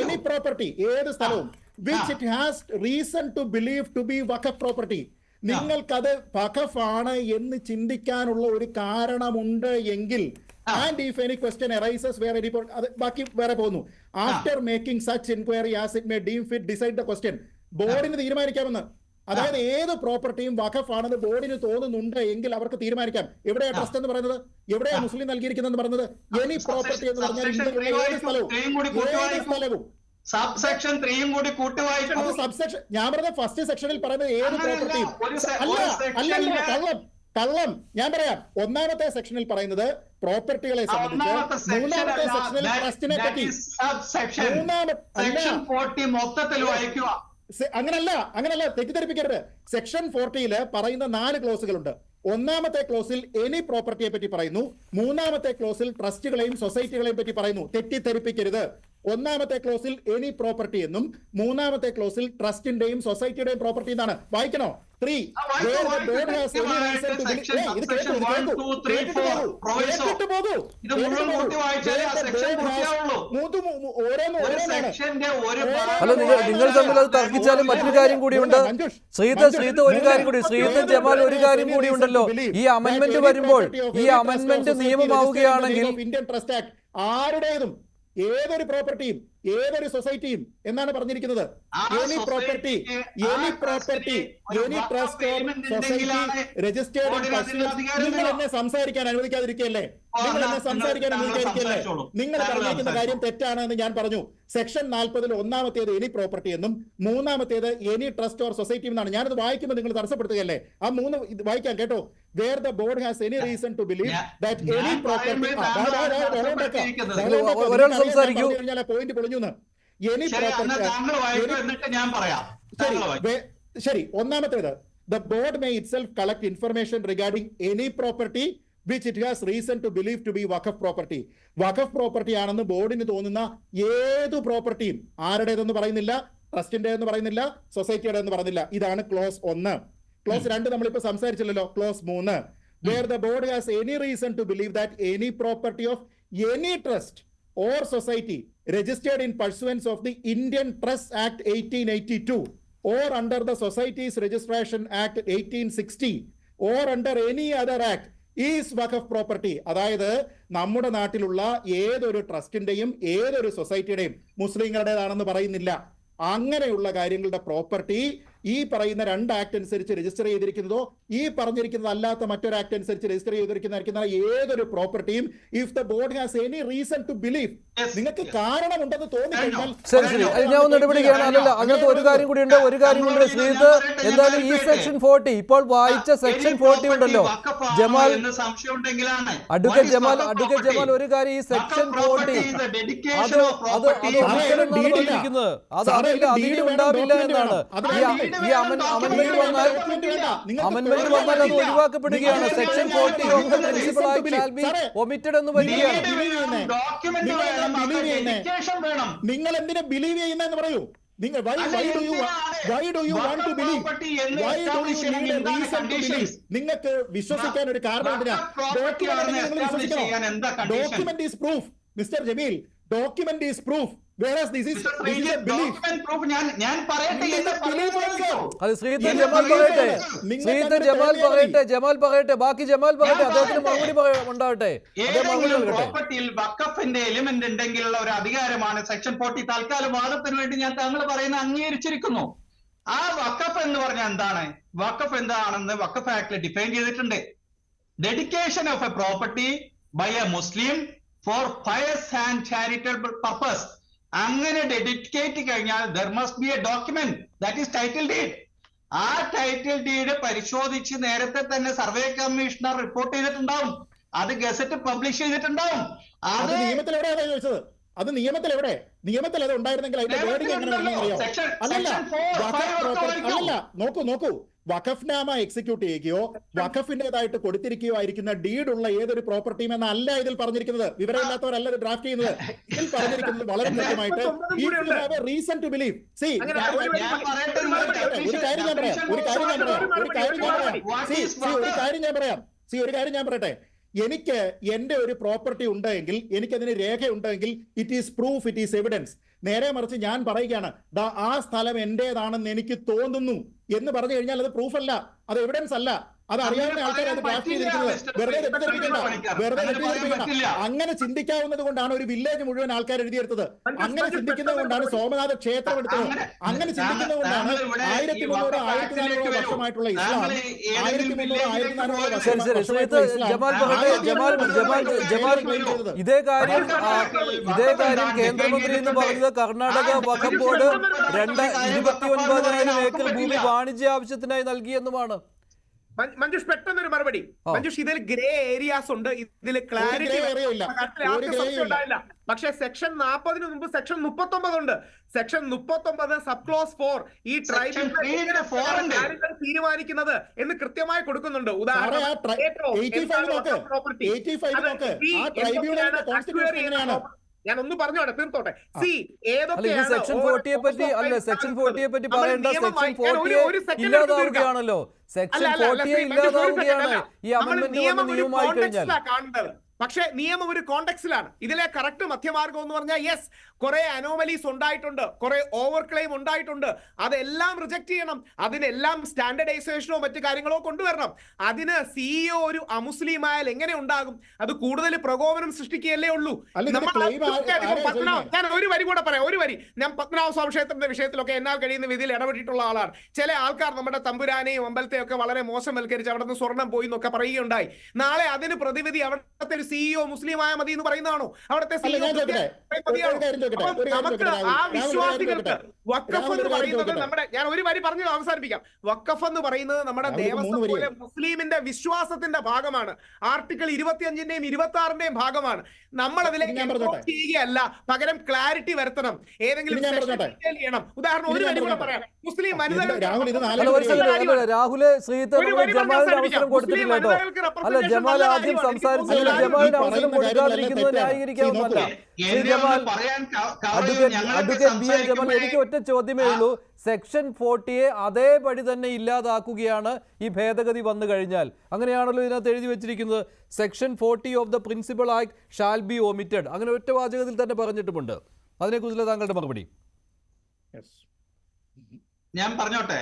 Speaker 6: എനി പ്രോപ്പർട്ടി, ഏത് സ്ഥലവും which it has reason to believe to be waqf property. നിങ്ങൾക്കത് വഖഫ് ആണ് എന്ന് ചിന്തിക്കാനുള്ള ഒരു കാരണമുണ്ട് എങ്കിൽ, and if any question arises where any അത് ബാക്കി വേറെ പോകുന്നു, after making such inquiry as it may deem fit decide the question. ബോർഡിന് തീരുമാനിക്കാമെന്ന്. അതായത് ഏത് പ്രോപ്പർട്ടിയും വഖഫ് ആണെന്ന് ബോർഡിന് തോന്നുന്നുണ്ട് എങ്കിൽ അവർക്ക് തീരുമാനിക്കാം. എവിടെയാ ട്രസ്റ്റ് എന്ന് പറയുന്നത്? എവിടെയാ മുസ്ലിം നൽകിയിരിക്കുന്നത് പറയുന്നത്? എനി പ്രോപ്പർട്ടി എന്ന് പറഞ്ഞാൽ ഏത് സ്ഥലവും
Speaker 5: സബ് സെക്ഷൻ 3 കൂടി കൂട്ടി വായിക്കണം.
Speaker 6: അത് സബ്സെക്ഷൻ, ഞാൻ പറഞ്ഞ ഫസ്റ്റ് സെക്ഷനിൽ പറയുന്നത് ഏത് പ്രോപ്പർട്ടിയും അല്ല. കള്ളം ഞാൻ പറയാം. ഒന്നാമത്തെ സെക്ഷനിൽ പറയുന്നത് പ്രോപ്പർട്ടികളെ സംബന്ധിച്ച്, മൂന്നാമത്തെ സെക്ഷനിൽ ട്രസ്റ്റിനെ പറ്റി.
Speaker 5: മൊത്തത്തിൽ വായിക്കുക.
Speaker 6: അങ്ങനല്ല, തെറ്റിദ്ധരിപ്പിക്കരുത്. സെക്ഷൻ 40 പറയുന്ന 4 ക്ലോസുകളുണ്ട്. ഒന്നാമത്തെ ക്ലോസിൽ എനി പ്രോപ്പർട്ടിയെ പറ്റി പറയുന്നു, മൂന്നാമത്തെ ക്ലോസിൽ ട്രസ്റ്റുകളെയും സൊസൈറ്റികളെയും പറ്റി പറയുന്നു. തെറ്റിദ്ധരിപ്പിക്കരുത്. ഒന്നാമത്തെ ക്ലോസിൽ എനി പ്രോപ്പർട്ടി എന്നും മൂന്നാമത്തെ ക്ലോസിൽ ട്രസ്റ്റിന്റെയും സൊസൈറ്റിയുടെയും പ്രോപ്പർട്ടി എന്നാണ്. വായിക്കണോ? 3
Speaker 4: അല്ല, നിങ്ങൾ തമ്മിൽ അത് തർക്കിച്ചാലും മറ്റൊരു കാര്യം കൂടിയുണ്ട്. ശ്രീത്ത് ഒരു കാര്യം കൂടി, ശ്രീത്ത് ജമാൽ ഒരു കാര്യം കൂടി ഉണ്ടല്ലോ. ഈ അമെന്റ്മെന്റ് വരുമ്പോൾ, ഈ അമെന്റ്മെന്റ് നിയമമാവുകയാണെങ്കിൽ
Speaker 6: ഇന്ത്യൻ ട്രസ്റ്റ് ആക്ട് ആരുടേതും ഏതൊരു പ്രോപ്പർട്ടിയും ഏതൊരു സൊസൈറ്റിയും എന്നാണ് പറഞ്ഞിരിക്കുന്നത്. Any property, any trust or society registered in personal. നിങ്ങൾ എന്നെ സംസാരിക്കാൻ അനുവദിക്കാതിരിക്കുകയല്ലേ? നിങ്ങൾ പറഞ്ഞിരിക്കുന്ന കാര്യം തെറ്റാണ് എന്ന് ഞാൻ പറഞ്ഞു. സെക്ഷൻ 40 ഒന്നാമത്തേത് എനി പ്രോപ്പർട്ടി എന്നും മൂന്നാമത്തേത് എനി ട്രസ്റ്റ് ഓർ സൊസൈറ്റി എന്നാണ്. ഞാനത് വായിക്കുമ്പോൾ നിങ്ങൾ തടസ്സപ്പെടുത്തുകയല്ലേ? ആ 3 വായിക്കാം കേട്ടോ. Where the board has any reason to believe that any property. Point പൊളിഞ്ഞു. Any property. ശരി, ഒന്നാമത്തേത് the board may itself collect information regarding any property which it has reason to believe to be Waqf property. Waqf property ആണെന്ന് ബോർഡിന് തോന്നുന്ന ഏത് പ്രോപ്പർട്ടിയും, ആരുടേതെന്ന് പറയുന്നില്ല, ട്രസ്റ്റിന്റെ എന്ന് പറയുന്നില്ല, സൊസൈറ്റിയുടെ എന്ന് പറയുന്നില്ല. ഇതാണ് ക്ലോസ് 1. ക്ലോസ് 2 നമ്മളിപ്പോ സംസാരിച്ചില്ലല്ലോ. Clause 3 where the board has any reason to believe that any property of any trust or society registered in pursuance of the Indian Trust Act 1882 or under the Societies Registration Act 1860 or under any other act is Waqf property. അതായത് നമ്മുടെ നാട്ടിലുള്ള ഏതൊരു ട്രസ്റ്റിന്റെയും ഏതൊരു സൊസൈറ്റിയുടെയും, മുസ്ലിങ്ങളുടേതാണെന്ന് പറയുന്നില്ല, അങ്ങനെയുള്ള കാര്യങ്ങളുടെ property ഈ പറയുന്ന 2 ആക്ട് അനുസരിച്ച് രജിസ്റ്റർ ചെയ്തിരിക്കുന്നതോ ഈ പറഞ്ഞിരിക്കുന്നത് അല്ലാത്ത മറ്റൊരു ആക്ട് അനുസരിച്ച് രജിസ്റ്റർ ചെയ്തിരിക്കുന്ന ഏതൊരു പ്രോപ്പർട്ടിയും if the board has any reason to believe, നിങ്ങൾക്ക് കാരണമുണ്ടെന്ന് തോന്നിക്കഴിഞ്ഞാൽ.
Speaker 4: ശരി, ഞാൻ ഒന്ന് ഇടപെടുകയാണ്. അല്ലല്ല, അങ്ങനത്തെ ഒരു കാര്യം കൂടിയുണ്ട്. ശ്രീത്ത്, എന്തായാലും ഈ സെക്ഷൻ 40 ഇപ്പോൾ വായിച്ച സെക്ഷൻ 40 ഉണ്ടല്ലോ, ജമാൽ, അഡ്വക്കേറ്റ് ജമാൽ ഒരു കാര്യം, ഈ സെക്ഷൻ 40 അതിന് ഉണ്ടാവില്ല എന്നാണ്. ഈ അമെന്റ്മെന്റ് വന്നാൽ അത് ഒഴിവാക്കപ്പെടുകയാണ്. Section 40 of the principal act shall be omitted എന്ന് വരികയാണ്.
Speaker 6: നിങ്ങൾ എന്തിനാ ബിലീവ് ചെയ്യുന്നതെന്ന് പറയൂ. നിങ്ങൾ നിങ്ങൾക്ക് വിശ്വസിക്കാൻ ഒരു കാരണം എന്തിനാ? Document is proof mister Jameel. Document is proof. Whereas this is a belief.
Speaker 4: അത് ശ്രീത്ത് ജമാൽ പറയട്ടെ, ബാക്കി ജമാൽ പറയട്ടെ, അദ്ദേഹത്തിന് മറുപടി ഉണ്ടാവട്ടെ.
Speaker 5: പ്രോപ്പർട്ടിയിൽ വഖഫിന്റെ എലിമെന്റ് ഉണ്ടെങ്കിലുള്ള ഒരു അധികാരമാണ് സെക്ഷൻ 40. തൽക്കാലം വാദത്തിന് വേണ്ടി ഞാൻ താങ്കൾ പറയുന്ന അംഗീകരിച്ചിരിക്കുന്നു. ആ വഖഫ് എന്ന് പറഞ്ഞാൽ എന്താണ്? വഖഫ് എന്താണെന്ന് വഖഫ് ആക്ടിൽ ഡിഫൈൻ ചെയ്തിട്ടുണ്ട്. Dedication of a property by a Muslim for pious and charitable purpose. അങ്ങനെ ഡെഡിക്കേറ്റ് കഴിഞ്ഞാൽ there must be a document that is title deed. ആ ടൈറ്റിൽ ഡീഡ് പരിശോധിച്ച് നേരത്തെ തന്നെ സർവേ കമ്മീഷണർ റിപ്പോർട്ട് ചെയ്തിട്ടുണ്ടാവും. അത് ഗസറ്റ് പബ്ലിഷ് ചെയ്തിട്ടുണ്ടാവും.
Speaker 6: അത് നിയമത്തിൽ എവിടെയാണ് ചോദിച്ചത്? അത് നിയമത്തിൽ എവിടെ? നിയമത്തിൽ അത് ഉണ്ടായിരുന്നെങ്കിൽ അതിന്റെ വേർഡിംഗ് എങ്ങനെ അറിയാം? അല്ലല്ല, നോക്കൂ, വഖഫ്നാമ എക്സിക്യൂട്ട് ചെയ്യുകയോ വഖഫിന്റേതായിട്ട് കൊടുത്തിരിക്കുകയോ ആയിരിക്കുന്ന ഡീഡുള്ള ഏതൊരു പ്രോപ്പർട്ടിയും എന്നല്ല ഇതിൽ പറഞ്ഞിരിക്കുന്നത്. വിവരമില്ലാത്തവരല്ല ഇത് ഡ്രാഫ്റ്റ് ചെയ്യുന്നത്. ഇതിൽ പറഞ്ഞിരിക്കുന്നത് വളരെ കൃത്യമായിട്ട് റീസൺ ടു ബിലീവ്. ഒരു കാര്യം ഞാൻ പറയട്ടെ. എനിക്ക് എന്റെ ഒരു പ്രോപ്പർട്ടി ഉണ്ടെങ്കിൽ, എനിക്കതിന് രേഖയുണ്ടെങ്കിൽ it is proof, it is evidence. നേരെ മറിച്ച് ഞാൻ പറയുകയാണ് ആ സ്ഥലം എന്റേതാണെന്ന് എനിക്ക് തോന്നുന്നു എന്ന് പറഞ്ഞു കഴിഞ്ഞാൽ അത് പ്രൂഫ് അല്ല, അത് എവിഡൻസ് അല്ല. അത് അറിയാവുന്ന ആൾക്കാർ അത് ഡ്രാഫ്റ്റ് ചെയ്തിരിക്കുന്നത്. വെറുതെ തെറ്റിദ്ധരിപ്പിക്കണ്ട. അങ്ങനെ ചിന്തിക്കാവുന്നത് കൊണ്ടാണ് ഒരു വില്ലേജ് മുഴുവൻ ആൾക്കാർ എഴുതിയെടുത്തത്. അങ്ങനെ ചിന്തിക്കുന്നത് കൊണ്ടാണ് സോമനാഥ ക്ഷേത്രം എടുത്തത്. അങ്ങനെ ചിന്തിക്കുന്നത് കൊണ്ടാണ് 1300 1400 വർഷമായിട്ടുള്ള ഇസ്ലാം 1300 1400
Speaker 4: ഇതേ കാര്യം കേന്ദ്രമന്ത്രി എന്ന് പറഞ്ഞത് കർണാടക വഖഫ് ബോർഡ് 29,000 ഏക്കർ ഭൂമി വാണിജ്യ ആവശ്യത്തിനായി നൽകിയെന്നുമാണ്.
Speaker 7: മഞ്ജുഷ് പെട്ടെന്നൊരു മറുപടി. മഞ്ജുഷ്, ഇതിൽ ഗ്രേ ഏരിയാസ് ഉണ്ട്, ഇതിൽ ക്ലാരിറ്റി ഉണ്ടായില്ല. പക്ഷെ സെക്ഷൻ 40 മുമ്പ് സെക്ഷൻ 39 ഉണ്ട്. സെക്ഷൻ 39 സബ് ക്ലോസ് 4 ഈ ട്രൈബൽ തീരുമാനിക്കുന്നത് എന്ന് കൃത്യമായി കൊടുക്കുന്നുണ്ട്. ഉദാഹരണം ഞാൻ ഒന്ന് പറഞ്ഞോട്ടെ, തീർത്തോട്ടെ.
Speaker 4: സെക്ഷൻ 40 പറ്റി അല്ല, സെക്ഷൻ 40 പറ്റി പറയേണ്ട. സെക്ഷൻ 40 ഇല്ലാതാവുകയാണല്ലോ. സെക്ഷൻ 40 ഇല്ലാതാവുകയാണ് ഈ അമെന്റ്മെന്റ് നിയമമായി കഴിഞ്ഞാൽ.
Speaker 7: പക്ഷേ നിയമം ഒരു കോണ്ടെക്സ്റ്റിലാണ്. ഇതിലെ കറക്റ്റ് മധ്യമാർഗം എന്ന് പറഞ്ഞാൽ യെസ്, കുറെ അനോമലീസ് ഉണ്ടായിട്ടുണ്ട്, കുറെ ഓവർ ക്ലെയിം ഉണ്ടായിട്ടുണ്ട്, അതെല്ലാം റിജക്ട് ചെയ്യണം. അതിനെല്ലാം സ്റ്റാൻഡർഡൈസേഷനോ മറ്റു കാര്യങ്ങളോ കൊണ്ടുവരണം. അതിന് സിഇഒ ഒരു അമുസ്ലിം ആയാൽ എങ്ങനെ ഉണ്ടാകും? അത് കൂടുതൽ പ്രകോപനം സൃഷ്ടിക്കുകയല്ലേ ഉള്ളൂ. ഞാൻ ഒരു വരി കൂടെ പറയാം, ഒരു വരി. ഞാൻ പത്മനാഭസ്വാമി ക്ഷേത്രത്തിന്റെ വിഷയത്തിലൊക്കെ എന്നാൽ കഴിയുന്ന വിധിയിൽ ഇടപെട്ടിട്ടുള്ള ആളാണ്. ചില ആൾക്കാർ നമ്മുടെ തമ്പുരാനെയും അമ്പലത്തെയും ഒക്കെ വളരെ മോശവൽക്കരിച്ച് അവിടെ നിന്ന് സ്വർണം പോയി എന്നൊക്കെ പറയുകയുണ്ടായി. നാളെ അതിന് പ്രതിവിധി അവിടുത്തെ ഒരു സിഇഒ മുസ്ലിമായ മതി എന്ന് പറയുന്നതാണോ? അവിടുത്തെ നമുക്ക് ആ വിശ്വാസികൾക്ക് വഖഫ് എന്ന് പറയുന്നത് നമ്മുടെ, ഞാൻ ഒരു വരി പറഞ്ഞു അവസാനിപ്പിക്കാം. വഖഫ് എന്ന് പറയുന്നത് നമ്മുടെ ദേവസ്വം പോലെ മുസ്ലിമിന്റെ വിശ്വാസത്തിന്റെ ഭാഗമാണ്. ആർട്ടിക്കിൾ 25-ന്റെയും 26-ന്റെയും ഭാഗമാണ്. നമ്മൾ അതിലേക്ക് ചെയ്യുകയല്ല, പകരം ക്ലാരിറ്റി വരുത്തണം. ഏതെങ്കിലും ചെയ്യണം. ഉദാഹരണം ഒരു വരി കൂടെ പറയാം. മുസ്ലിം വനിതകൾക്ക്
Speaker 4: രാഹുല് ജമാലിന് അവസരം കൊടുത്തിട്ടില്ല കേട്ടോ. അല്ല, ജമാൽ ആദ്യം സംസാരിച്ചതിൽ ജമാലിന് അവസരം കൊടുക്കാതിരിക്കുന്നത് ന്യായീകരിക്കാവുന്നതല്ല. അഡ്വക്കേറ്റ് ബി എൻ ജമാൽ, എനിക്ക് ഒറ്റ ചോദ്യമേ ഉള്ളൂ. സെക്ഷൻ 40 അതേപടി തന്നെ ഇല്ലാതാക്കുകയാണ് ഈ ഭേദഗതി വന്നു കഴിഞ്ഞാൽ. അങ്ങനെയാണല്ലോ ഇതിനകത്ത് എഴുതി വെച്ചിരിക്കുന്നത്. Section 40 of the principal act shall be omitted. അങ്ങനെ ഒറ്റ വാചകത്തിൽ തന്നെ പറഞ്ഞിട്ടുമുണ്ട്. അതിനെക്കുറിച്ചുള്ള താങ്കളുടെ മറുപടി?
Speaker 5: ഞാൻ പറഞ്ഞോട്ടെ.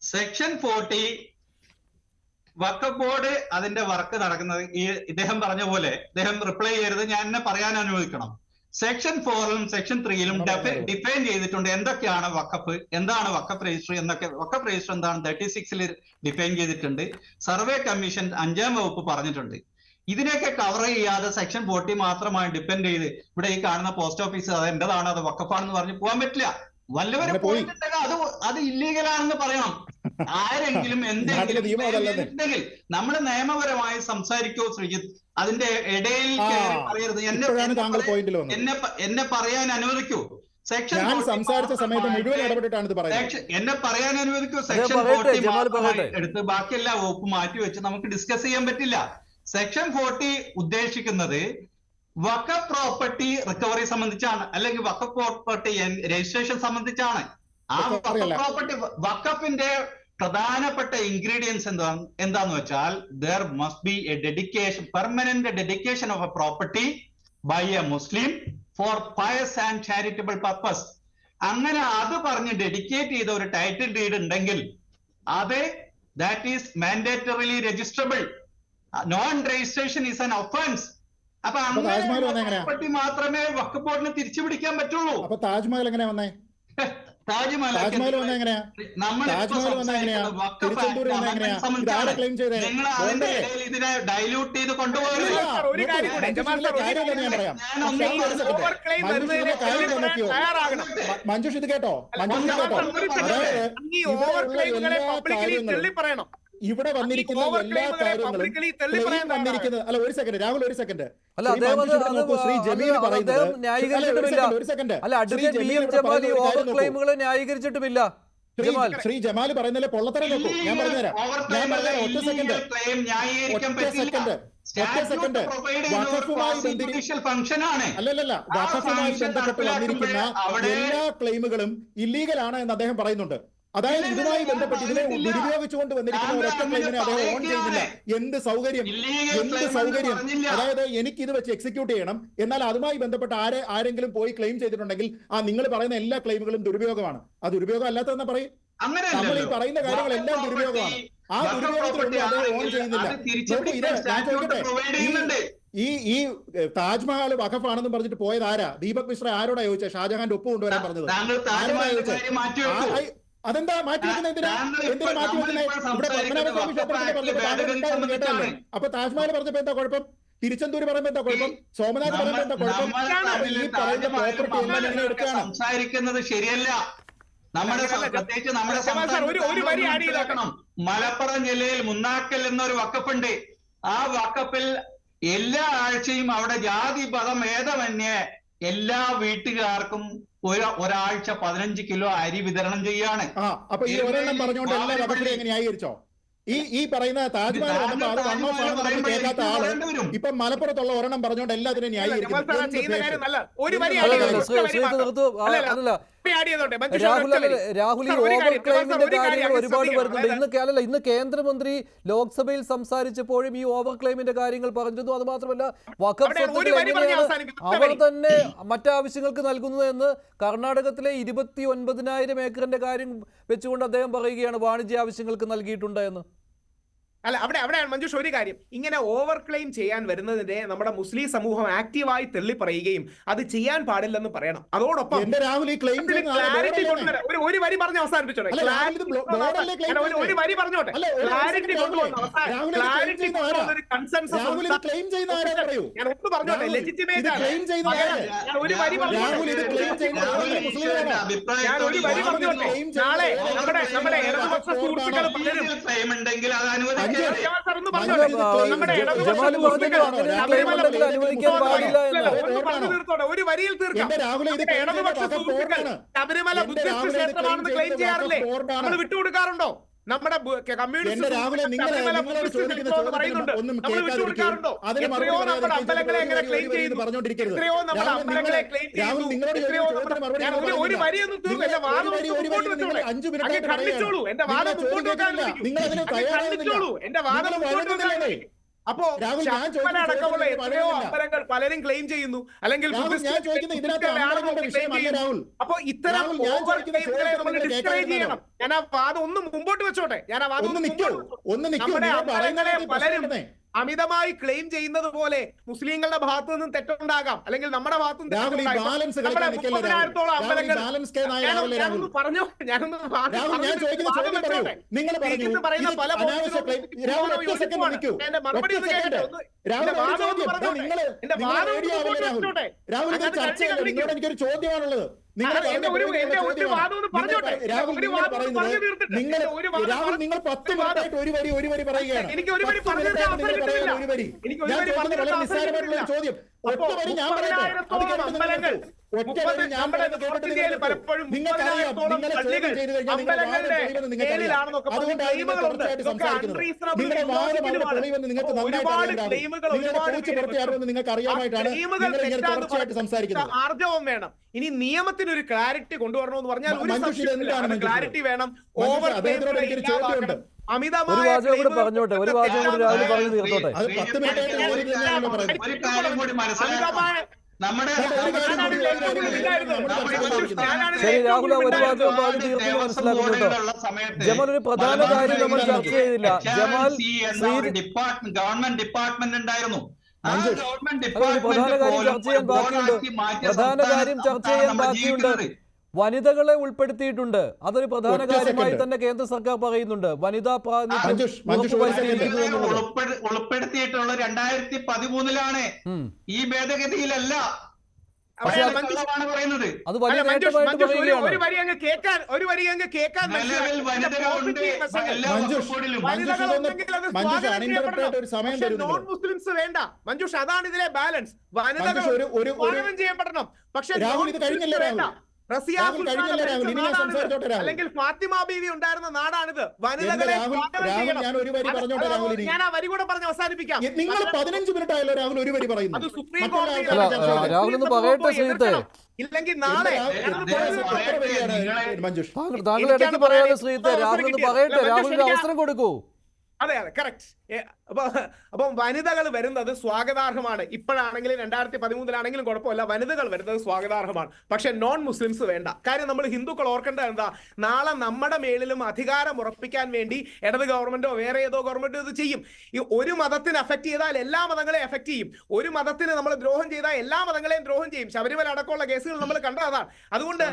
Speaker 5: സെക്ഷൻ 40 വഖഫ് ബോർഡ് അതിന്റെ വർക്ക് നടക്കുന്നത് ഈ ഇദ്ദേഹം പറഞ്ഞ പോലെ ഇദ്ദേഹം റിപ്ലൈ ചെയ്യരുത്, ഞാൻ എന്നെ പറയാൻ അനുവദിക്കണം. സെക്ഷൻ 4-ലും സെക്ഷൻ 3-ലും ഡിഫൈൻ ചെയ്തിട്ടുണ്ട് എന്തൊക്കെയാണ് വഖഫ്, എന്താണ് വഖഫ് രജിസ്റ്റർ എന്നൊക്കെ. വഖഫ് രജിസ്റ്റർ എന്താണ് 36-ൽ ഡിഫൈൻ ചെയ്തിട്ടുണ്ട്. സർവേ കമ്മീഷൻ 5-ാം വകുപ്പ് പറഞ്ഞിട്ടുണ്ട്. ഇതിനെയൊക്കെ കവർ ചെയ്യാതെ സെക്ഷൻ 40 മാത്രമായി ഡിപ്പെൻഡ് ചെയ്ത് ഇവിടെ ഈ കാണുന്ന പോസ്റ്റ് ഓഫീസ് അത് എന്റേതാണ്, അത് വഖഫാണെന്ന് പറഞ്ഞ് പോകാൻ പറ്റില്ല. വല്ലവരും പോയിട്ടുണ്ടെങ്കിൽ അത് ഇല്ലീഗലാണെന്ന് പറയണം. ആരെങ്കിലും എന്തെങ്കിലും നമ്മൾ നിയമപരമായി സംസാരിക്കോ ശ്രീജിത്ത്? അതിന്റെ ഇടയിൽ പറയരുത്. എന്നെ പറയാൻ അനുവദിക്കൂ. സെക്ഷൻ
Speaker 6: സംസാരിച്ച സമയത്ത് മുഴുവൻ ഇടപെട്ടിട്ടാണ് ഇത് പറയുന്നത്.
Speaker 5: എന്നെ പറയാൻ അനുവദിക്കൂ. സെക്ഷൻ 40 എടുത്ത് ബാക്കിയെല്ലാ വകുപ്പ് മാറ്റി വെച്ച് നമുക്ക് ഡിസ്കസ് ചെയ്യാൻ പറ്റില്ല. സെക്ഷൻ 40 ഉദ്ദേശിക്കുന്നത് വഖഫ് പ്രോപ്പർട്ടി റിക്കവറി സംബന്ധിച്ചാണ്, അല്ലെങ്കിൽ വഖഫ് പ്രോപ്പർട്ടി രജിസ്ട്രേഷൻ സംബന്ധിച്ചാണ്. ആ വഖഫ് പ്രോപ്പർട്ടി വഖഫിന്റെ പ്രധാനപ്പെട്ട ഇൻഗ്രീഡിയൻസ് എന്താന്ന് വെച്ചാൽ there must be a dedication, permanent dedication of a property by a Muslim for pious and charitable purpose. അങ്ങനെ അത് പറഞ്ഞ് ഡെഡിക്കേറ്റ് ചെയ്ത ഒരു ടൈറ്റിൽ ഡീഡ് ഉണ്ടെങ്കിൽ അത് that is mandatorily registrable. Non registration is an offence. അപ്പൊ അങ്ങനെ മാത്രമേ വഖഫ് ബോർഡിന് തിരിച്ചു പിടിക്കാൻ പറ്റുള്ളൂ.
Speaker 6: അപ്പൊ താജ്മഹൽ എങ്ങനെ വന്നേ?
Speaker 5: താജ്മഹൽ
Speaker 6: എങ്ങനെയാ?
Speaker 5: നിങ്ങൾ അതിന്റെ ഇടയിൽ ഇതിനെ ഡൈല്യൂട്ട് ചെയ്ത് കൊണ്ടുപോകരുത്.
Speaker 6: മഞ്ജുഷ് ഇത് കേട്ടോ, ഇവിടെ വന്നിരിക്കുന്ന എല്ലാ കാര്യങ്ങളും വന്നിരിക്കുന്നത് അല്ല. ഒരു സെക്കൻഡ് രാഹുൽ, ഒരു സെക്കൻഡ്. ശ്രീ ജമീൽ പറയുന്നത് ശ്രീ ജമാൽ പറയുന്നതിലെ പൊള്ളത്തരം നോക്കൂ. ഞാൻ പറഞ്ഞുതരാം. ഒറ്റ സെക്കൻഡ്. അല്ലല്ല, വഖഫുമായി ബന്ധപ്പെട്ട് വന്നിരിക്കുന്ന എല്ലാ ക്ലെയിമുകളും ഇല്ലീഗലാണ് എന്ന് അദ്ദേഹം പറയുന്നുണ്ട്. അതായത് ഇതുമായി ബന്ധപ്പെട്ട് ഇതിനെ ദുരുപയോഗിച്ചുകൊണ്ട് വന്നിരിക്കുന്ന ഒരൊറ്റ ക്ലെയിമിനെ അദ്ദേഹം ഓൺ ചെയ്യുന്നില്ല. എന്ത് സൗകര്യം, എന്ത് സൗകര്യം. അതായത് എനിക്ക് ഇത് വെച്ച് എക്സിക്യൂട്ട് ചെയ്യണം, എന്നാൽ അതുമായി ബന്ധപ്പെട്ട് ആരെങ്കിലും പോയി ക്ലെയിം ചെയ്തിട്ടുണ്ടെങ്കിൽ നിങ്ങൾ പറയുന്ന എല്ലാ ക്ലെയിമുകളും ദുരുപയോഗമാണ്. ആ ദുരുപയോഗം അല്ലാത്തതെന്ന് പറയും. നമ്മൾ ഈ പറയുന്ന കാര്യങ്ങളെല്ലാം ദുരുപയോഗമാണ്. ആ ദുരുപയോഗത്തിലൊന്നും അദ്ദേഹം ഓൺ ചെയ്യുന്നില്ല. നോക്കൂ, ഇത് ഞാൻ ചോദിക്കട്ടെ, ഈ താജ്മഹൽ വഖഫാണെന്ന് പറഞ്ഞിട്ട് പോയത് ആരാ? ദീപക് മിശ്ര ആരോടാ ചോദിച്ചത് ഷാജഹാന്റെ ഒപ്പ് കൊണ്ടുവരാൻ പറഞ്ഞത്? അതെന്താ മാറ്റി വെക്കുന്നത്? എന്തിനാ മാറ്റി വെക്കുന്നത്? ഇവിടെ പത്മനാഭസ്വാമി ക്ഷേത്രത്തിൽ പറഞ്ഞപ്പോൾ കേട്ടതല്ലേ? അപ്പൊ താജ്മഹൽ പറഞ്ഞപ്പോ എന്താ കുഴപ്പം? തിരുച്ചെന്തൂര് പറയുമ്പോ എന്താ കുഴപ്പം? സോമനാഥ് പറയുമ്പോ എന്താ കുഴപ്പം? ഈ പറയുന്ന പ്രോപ്പർട്ടി എല്ലാം ഇങ്ങനെ എടുക്കുകയാണ്.
Speaker 5: സംസാരിക്കുന്നത് ശരിയല്ല. പ്രത്യേകിച്ച് നമ്മുടെ സംസ്ഥാനം മലപ്പുറം ജില്ലയിൽ മുന്നാക്കൽ എന്നൊരു വക്കപ്പുണ്ട്. ആ വക്കപ്പിൽ എല്ലാ ആഴ്ചയും അവിടെ ജാതി മതം ഭേദമന്യേ എല്ലാ വീട്ടുകാർക്കും ഒരാഴ്ച 15 കിലോ അരി വിതരണം ചെയ്യാണ്.
Speaker 6: അപ്പൊ ഈ ഒരെണ്ണം പറഞ്ഞുകൊണ്ട് എല്ലാ വകുപ്പിലും എങ്ങനെ ന്യായീകരിച്ചോ? ഈ പറയുന്ന താജ്മഹൽ വന്നപ്പോ അത് വണ്ണോ സാധനം കേൾക്കാത്ത ആള് ഇപ്പൊ മലപ്പുറത്തുള്ള ഒരെണ്ണം പറഞ്ഞുകൊണ്ട് എല്ലാത്തിനും ന്യായീകരിക്കും.
Speaker 4: രാഹുൽ, ഈ ഓവർ ക്ലെയിമിന്റെ കാര്യങ്ങൾ ഒരുപാട് വരുന്നുണ്ട്. ഇന്ന് കേന്ദ്രമന്ത്രി ലോക്സഭയിൽ സംസാരിച്ചപ്പോഴും ഈ ഓവർ ക്ലെയിമിന്റെ കാര്യങ്ങൾ പറഞ്ഞിരുന്നു. അത് മാത്രമല്ല, വഖഫ് അവർ തന്നെ മറ്റാവശ്യങ്ങൾക്ക് നൽകുന്നത് എന്ന് കർണാടകത്തിലെ 29,000 ഏക്കറിന്റെ കാര്യം വെച്ചുകൊണ്ട് അദ്ദേഹം പറയുകയാണ് വാണിജ്യ ആവശ്യങ്ങൾക്ക് നൽകിയിട്ടുണ്ട് എന്ന്.
Speaker 7: അല്ല, അവിടെയാണ് മഞ്ജുഷ് ഒരു കാര്യം. ഇങ്ങനെ ഓവർ ക്ലെയിം ചെയ്യാൻ വരുന്നതിനെ നമ്മുടെ മുസ്ലിം സമൂഹം ആക്റ്റീവായി തള്ളി പറയുകയും അത് ചെയ്യാൻ പാടില്ലെന്ന് പറയണം. അതോടൊപ്പം ക്ലാരിറ്റി കൊണ്ടുവരാൻ ഒരു വരി പറഞ്ഞ് അവസാനിപ്പിച്ചോട്ടെ. ഒരു വരി പറഞ്ഞോട്ടെ. ക്ലാരിറ്റി കൊണ്ടുവന്നൊരു കൺസെൻസസ് ഞാൻ ഒന്നും പറഞ്ഞോട്ടെ. ലെജിറ്റിമേറ്റ് ആണ്. ഞാൻ ഒരു വരി പറഞ്ഞോട്ടെ. നാളെ നമ്മുടെ ഇടതുപക്ഷ സുഹൃത്തുക്കൾ പലരും ഒരു വരിയിൽ തീർക്കാം. ശബരിമല ബുദ്ധിസ്റ്റ് ക്ഷേത്രമാണെന്ന് ക്ലെയിം ചെയ്യാറില്ലേ? നമ്മൾ വിട്ടുകൊടുക്കാറുണ്ടോ? നമ്മുടെ കമ്മ്യൂണിസ്റ്റ് പറയുന്നുണ്ട്, നമ്മൾ വിട്ടുകൊടുക്കാറുണ്ടോ? എത്രയോ നമ്മുടെ അമ്പലങ്ങളെ എങ്ങനെ ക്ലെയിം ചെയ്യുന്നു, എത്രയോ നമ്മുടെ അമ്പലങ്ങളെ ക്ലെയിം ചെയ്യുന്നു, എത്രയോ ഒരു വരിയൊന്നും തീർന്നു. എന്റെ വാദം മുമ്പോട്ട് വെച്ചോളൂ, അങ്ങ് ഖണ്ഡിച്ചോളൂ. എന്റെ വാദം മുമ്പോട്ട് വെക്കാൻ ഖണ്ഡിച്ചോളൂ. എന്റെ വാദം മുമ്പോട്ട് വെക്കാൻ. അപ്പോ അടക്കമുള്ള എത്രയോ അമ്പലങ്ങൾ പലരും ക്ലെയിം ചെയ്യുന്നു, അല്ലെങ്കിൽ അപ്പോ ഇത്തരം ഓവർ ക്ലെയിമുകളെ നമ്മൾ ഡിസ്കറേജ് ചെയ്യണം. ഞാൻ ആ വാദം ഒന്ന് മുമ്പോട്ട് വെച്ചോട്ടെ. ഞാൻ ആ വാദം നമ്മുടെ അമ്പലങ്ങളെ പലരും അമിതമായി ക്ലെയിം ചെയ്യുന്നത് പോലെ മുസ്ലിങ്ങളുടെ ഭാഗത്തു നിന്നും തെറ്റുണ്ടാകാം, അല്ലെങ്കിൽ നമ്മുടെ ഭാഗത്തും പറഞ്ഞോ. പറയുന്ന പല എന്റെ മറുപടി ഒന്ന് കേട്ടോ.
Speaker 6: എനിക്കൊരു ചോദ്യമാണുള്ളത്. നിങ്ങൾ 10 മിനിറ്റായിട്ട് ഒരു വരി പറയുകയാണ്. ചോദ്യം നിങ്ങൾക്ക് അറിയാമായിട്ടാണ് സംസാരിക്കുന്നത്.
Speaker 7: ആർജവം വേണം. ഇനി നിയമത്തിനൊരു ക്ലാരിറ്റി കൊണ്ടുവരണമെന്ന് പറഞ്ഞാൽ ഒരു ക്ലാരിറ്റി വേണം. ഓവർ
Speaker 6: ചോദ്യമുണ്ട്.
Speaker 4: ഒരു വാചകം കൂടെ പറഞ്ഞോട്ടെ, ഒരു വാചകം കൂടി രാവിലെ പറഞ്ഞു തീർത്തോട്ടെ. ശരി രാഹുൽ, ഒരു വാചകം പറഞ്ഞു തീർന്നു മനസ്സിലാക്കുന്നു കേട്ടോ. ജമാൽ, ഒരു പ്രധാന കാര്യം നമ്മൾ ചർച്ച ചെയ്തില്ല. ജമാൽ,
Speaker 5: ഗവൺമെന്റ് ഡിപ്പാർട്ട്മെന്റ് ഉണ്ടായിരുന്നു.
Speaker 4: പ്രധാന കാര്യം ചർച്ച ചെയ്യാൻ ബാക്കിയുണ്ട്. വനിതകളെ ഉൾപ്പെടുത്തിയിട്ടുണ്ട്. അതൊരു പ്രധാന കാര്യമായി തന്നെ കേന്ദ്ര സർക്കാർ പറയുന്നുണ്ട്. വനിതാ
Speaker 5: ഉൾപ്പെടുത്തിയിട്ടുള്ള 2013 ഈ ഭേദഗതിയിലല്ല. പറയുന്നത്
Speaker 4: അത് വലിയ നേട്ടമായിട്ട് പറയുകയാണ്.
Speaker 7: ഒരു വരി അങ്ങ് കേൾക്കാൻ നോൺ മുസ്ലിംസ് വേണ്ട മഞ്ജുഷ്. അതാണ് ഇതിലെ ബാലൻസ്. വനിതകൾ സ്വാഗതം ചെയ്യപ്പെടണം. പക്ഷേ അല്ലെങ്കിൽ ഫാത്തിമ ബീവി ഉണ്ടായിരുന്ന നാടാണിത്. വനിതകളെ ഞാൻ ആ വരി കൂടെ പറഞ്ഞ് അവസാനിപ്പിക്കാം.
Speaker 6: നിങ്ങൾ 15 മിനിറ്റ് ആയല്ലോ രാഹുൽ ഒരു വരി പറയുന്നു.
Speaker 7: അത് സുപ്രീം കോടതി
Speaker 4: രാഹുൽ ഒന്ന് പറയട്ടെ ശ്രീജിത്തെ.
Speaker 7: ഇല്ലെങ്കിൽ നാളെ
Speaker 4: താങ്കൾ ഇടയ്ക്ക് പറയാതെ ശ്രീജിത്തെ. രാഹുൽ ഒന്ന് പറയട്ടെ, രാഹുലിന് അവസരം കൊടുക്കൂ.
Speaker 7: അതെ കറക്റ്റ്. അപ്പം വനിതകൾ വരുന്നത് സ്വാഗതാർഹമാണ്. ഇപ്പോഴാണെങ്കിലും 2013 കുഴപ്പമില്ല, വനിതകൾ വരുന്നത് സ്വാഗതാർഹമാണ്. പക്ഷെ നോൺ മുസ്ലിംസ് വേണ്ട. കാര്യം നമ്മൾ ഹിന്ദുക്കൾ ഓർക്കേണ്ടത് എന്താ, നാളെ നമ്മുടെ മേളിലും അധികാരം ഉറപ്പിക്കാൻ വേണ്ടി ഇടത് ഗവൺമെന്റോ വേറെ ഏതോ ഗവൺമെന്റോ ഇത് ചെയ്യും. ഈ ഒരു മതത്തിന് അഫക്ട് ചെയ്താൽ എല്ലാ മതങ്ങളെയും അഫക്ട് ചെയ്യും. ഒരു മതത്തിന് നമ്മൾ ദ്രോഹം ചെയ്താൽ എല്ലാ മതങ്ങളെയും ദ്രോഹം ചെയ്യും. ശബരിമല അടക്കമുള്ള കേസുകൾ നമ്മൾ കണ്ടതാണ്. അതുകൊണ്ട്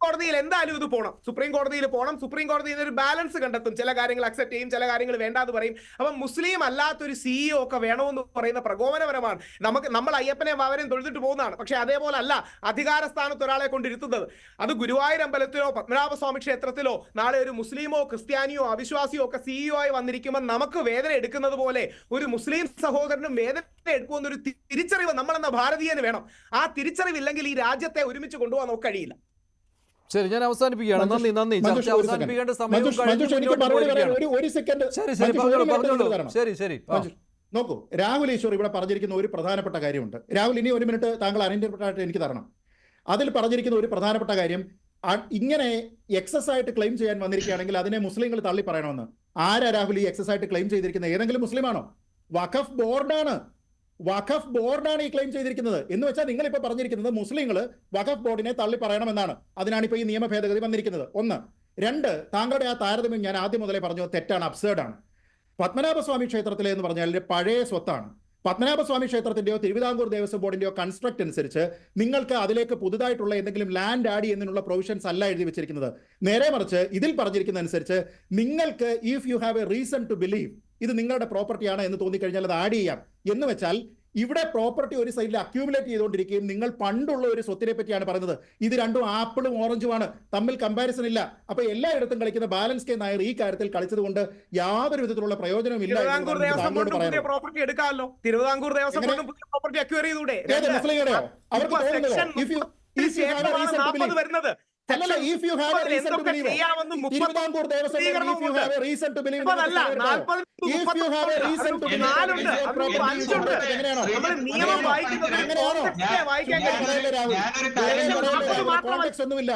Speaker 7: കോടതിയിൽ എന്തായാലും ഇത് പോകണം, സുപ്രീം കോടതിയിൽ പോകണം. സുപ്രീം കോടതി ഒരു ബാലൻസ് കണ്ടെത്തും. ചില കാര്യങ്ങൾ അക്സെപ്റ്റ് ചെയ്യും, ചില കാര്യങ്ങൾ വേണ്ടാന്ന് പറയും. അപ്പം മുസ്ലിം അല്ലാത്തൊരു CEO ഒക്കെ വേണമെന്ന് പറയുന്ന പ്രകോപനപരമാണ്. നമ്മൾ അയ്യപ്പനെ അവരെയും തൊഴുതിട്ട് പോകുന്നതാണ്. പക്ഷെ അതേപോലെ അല്ല അധികാര സ്ഥാനത്ത് ഒരാളെ കൊണ്ടിരുത്തുന്നത്. അത് ഗുരുവായൂർ അമ്പലത്തിലോ പത്മനാഭസ്വാമി ക്ഷേത്രത്തിലോ നാളെ ഒരു മുസ്ലിമോ ക്രിസ്ത്യാനിയോ അവിശ്വാസിയോ ഒക്കെ CEO ആയി വന്നിരിക്കുമ്പോൾ നമുക്ക് വേദന എടുക്കുന്നത് പോലെ ഒരു മുസ്ലിം സഹോദരനും വേദന എടുക്കുമെന്നൊരു തിരിച്ചറിവ് നമ്മളെന്ന ഭാരതീയന് വേണം. ആ തിരിച്ചറിവില്ലെങ്കിൽ ഈ രാജ്യത്തെ ഒരുമിച്ച് കൊണ്ടുപോകാൻ നമുക്ക് കഴിയില്ല.
Speaker 4: ശരി, ഞാൻ അവസാനിപ്പിക്കുകയാണ്. നന്ദി. ചർച്ച അവസാനിപ്പിക്കേണ്ട സമയം ശരി.
Speaker 6: നോക്കൂ, രാഹുൽ ഈശ്വർ ഇവിടെ പറഞ്ഞിരിക്കുന്ന ഒരു പ്രധാനപ്പെട്ട കാര്യമുണ്ട്. രാഹുൽ, ഇനി 1 മിനിറ്റ് താങ്കൾ അനിന്റർപ്രറ്റ് എനിക്ക് തരണം. അതിൽ പറഞ്ഞിരിക്കുന്ന ഒരു പ്രധാനപ്പെട്ട കാര്യം, ഇങ്ങനെ എക്സസ് ആയിട്ട് ക്ലെയിം ചെയ്യാൻ വന്നിരിക്കുകയാണെങ്കിൽ അതിനെ മുസ്ലിങ്ങൾ തള്ളി പറയണമെന്ന്. ആരാ രാഹുൽ ഈ എക്സസ് ആയിട്ട് ക്ലെയിം ചെയ്തിരിക്കുന്നത്? ഏതെങ്കിലും മുസ്ലിമാണോ? വഖഫ് ബോർഡാണ് ഈ ക്ലെയിം ചെയ്തിരിക്കുന്നത്. എന്ന് വെച്ചാൽ നിങ്ങൾ ഇപ്പൊ പറഞ്ഞിരിക്കുന്നത് മുസ്ലിങ്ങൾ വഖഫ് ബോർഡിനെ തള്ളി പറയണമെന്നാണ്. അതിനാണ് ഇപ്പൊ ഈ നിയമ ഭേദഗതി വന്നിരിക്കുന്നത്. 1. 2, താങ്കളുടെ ആ താരതമ്യം ഞാൻ ആദ്യം മുതലേ പറഞ്ഞു, തെറ്റാണ്, അബ്സേർഡാണ്. പത്മനാഭസ്വാമി ക്ഷേത്രത്തിലെ എന്ന് പറഞ്ഞാൽ പഴയ സ്വത്താണ്. പത്മനാഭസ്വാമി ക്ഷേത്രത്തിന്റെയോ തിരുവിതാംകൂർ ദേവസ്വം ബോർഡിന്റെയോ കൺസ്ട്രക്ട് അനുസരിച്ച് നിങ്ങൾക്ക് അതിലേക്ക് പുതുതായിട്ടുള്ള എന്തെങ്കിലും ലാൻഡ് ആഡ് ചെയ്യുന്നതിനുള്ള പ്രൊവിഷൻസ് അല്ല എഴുതി വെച്ചിരിക്കുന്നത്. നേരെ മറിച്ച് ഇതിൽ പറഞ്ഞിരിക്കുന്ന അനുസരിച്ച് നിങ്ങൾക്ക് if you have a reason to believe ഇത് നിങ്ങളുടെ പ്രോപ്പർട്ടിയാണ് എന്ന് തോന്നിക്കഴിഞ്ഞാൽ അത് ആഡ് ചെയ്യാം. എന്ന് വെച്ചാൽ ഇവിടെ പ്രോപ്പർട്ടി ഒരു സൈഡിൽ അക്യൂമുലേറ്റ് ചെയ്തുകൊണ്ടിരിക്കുകയും നിങ്ങൾ പണ്ടുള്ള ഒരു സ്വത്തിനെ പറ്റിയാണ് പറയുന്നത്. ഇത് രണ്ടും ആപ്പിളും ഓറഞ്ചുമാണ്, തമ്മിൽ കമ്പാരിസൺ ഇല്ല. അപ്പൊ എല്ലായിടത്തും കളിക്കുന്ന ബാലൻസ് കെ നായർ ഈ കാര്യത്തിൽ കളിച്ചത് കൊണ്ട് യാതൊരു വിധത്തിലുള്ള പ്രയോജനവും ഇല്ല.
Speaker 7: പ്രോപ്പർട്ടി എടുക്കാമല്ലോ, തിരുവിതാംകൂർ ദേവസ്വം പ്രോപ്പർട്ടി അക്വയർ ചെയ്തൂടെ?
Speaker 6: മുസ്ലിങ്ങളുടെയോ? അവർക്ക്
Speaker 7: വരുന്നത്
Speaker 6: അല്ലല്ല, if you have a reason to believe, Thiruvithamkoor Devaswom if you have a reason to believe, if you have a reason to believe, എങ്ങനെയാണോ കോൺടെക്സ്റ്റ് ഒന്നുമില്ല.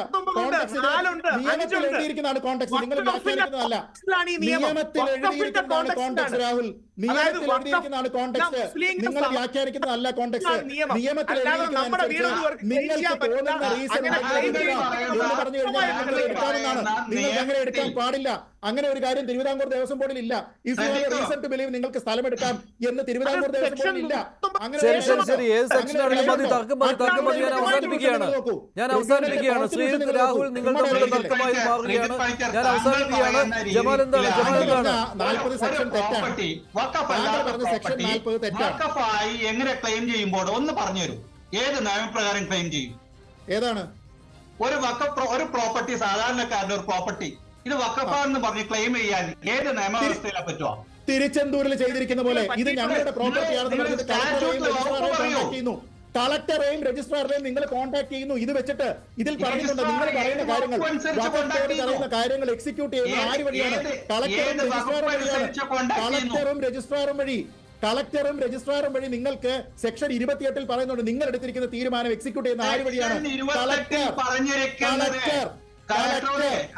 Speaker 6: നിയമത്തിൽ എഴുതിയിരിക്കുന്നതാണ് കോൺടെക്സ്റ്റ്, നിങ്ങൾ വ്യാഖ്യാനിക്കുന്നതല്ല. നിയമത്തിൽ എഴുതിയിരിക്കുന്നതാണ് കോൺടെക്സ്റ്റ് രാഹുൽ, നിയമത്തിൽ എഴുതിയിരിക്കുന്നതാണ് കോൺടെക്സ്റ്റ്, നിങ്ങൾ വ്യാഖ്യാനിക്കുന്നതല്ല കോൺടെക്സ്റ്റ്. നിയമത്തിൽ എഴുതിയിരിക്കുന്നതനുസരിച്ച് നിങ്ങൾക്ക് തോന്നുന്ന റീസൺ എന്ന് പറഞ്ഞു കഴിഞ്ഞാൽ നിങ്ങൾ എടുക്കാമെന്നാണ്. നിങ്ങൾക്ക് അങ്ങനെ എടുക്കാൻ പാടില്ല. അങ്ങനെ ഒരു കാര്യം തിരുവിതാംകൂർ ദേവസ്വം ബോർഡിൽ ഇല്ല. If you have a reason to believe നിങ്ങൾക്ക് സ്ഥലം എടുക്കാം എന്ന് തിരുവിതാംകൂർ ദേവസ്വം ബോർഡിൽ ഇല്ല.
Speaker 4: ഞാൻ അവസാനിപ്പിക്കുകയാണ്. ശ്രീജിത്ത്, രാഹുൽ, നിങ്ങളുടെ തർക്കമായി മാറുകയാണ്. ഞാൻ അവസാനിപ്പിക്കുകയാണ്. ജമാൽ എന്താണ്
Speaker 6: 40 സെക്ഷൻ തെറ്റാണ്. സെക്ഷൻ 40 തെറ്റാണ്.
Speaker 5: എങ്ങനെ ക്ലെയിം ചെയ്യുമ്പോൾ ഒന്ന് പറഞ്ഞു തരും, ഏത് നിയമപ്രകാരം ക്ലെയിം ചെയ്യും?
Speaker 6: ഏതാണ്
Speaker 5: ഒരു പ്രോപ്പർട്ടി, സാധാരണക്കാരുടെ ഒരു പ്രോപ്പർട്ടി ഇത് വഖഫാണെന്ന് പറഞ്ഞ് ക്ലെയിം ചെയ്യാൻ ഏത് നിയമവ്യവസ്ഥയിലെ പറ്റുമോ?
Speaker 6: തിരുച്ചെന്തൂരിൽ ചെയ്തിരിക്കുന്ന പോലെ ഇത് ഞങ്ങളുടെ പ്രോപ്പർട്ടിയാണെന്ന് പറഞ്ഞിട്ട് കളക്ടറെയും രജിസ്ട്രാറിനെയും നിങ്ങൾ കോൺടാക്ട് ചെയ്യുന്നു. ഇത് വെച്ചിട്ട് ഇതിൽ പറയുന്നുണ്ട് നിങ്ങൾ പറയുന്ന കാര്യങ്ങൾ, പറയുന്ന കാര്യങ്ങൾ എക്സിക്യൂട്ട് ചെയ്യുന്ന ആര് വഴിയാണ്? കളക്ടറും രജിസ്ട്രാറും വഴിയാണ്. കളക്ടറും രജിസ്ട്രാറും വഴി നിങ്ങൾക്ക് സെക്ഷൻ 28 പറയുന്നുണ്ട് നിങ്ങൾ എടുത്തിരിക്കുന്ന തീരുമാനം എക്സിക്യൂട്ട് ചെയ്യുന്ന ആര് വഴിയാണ്?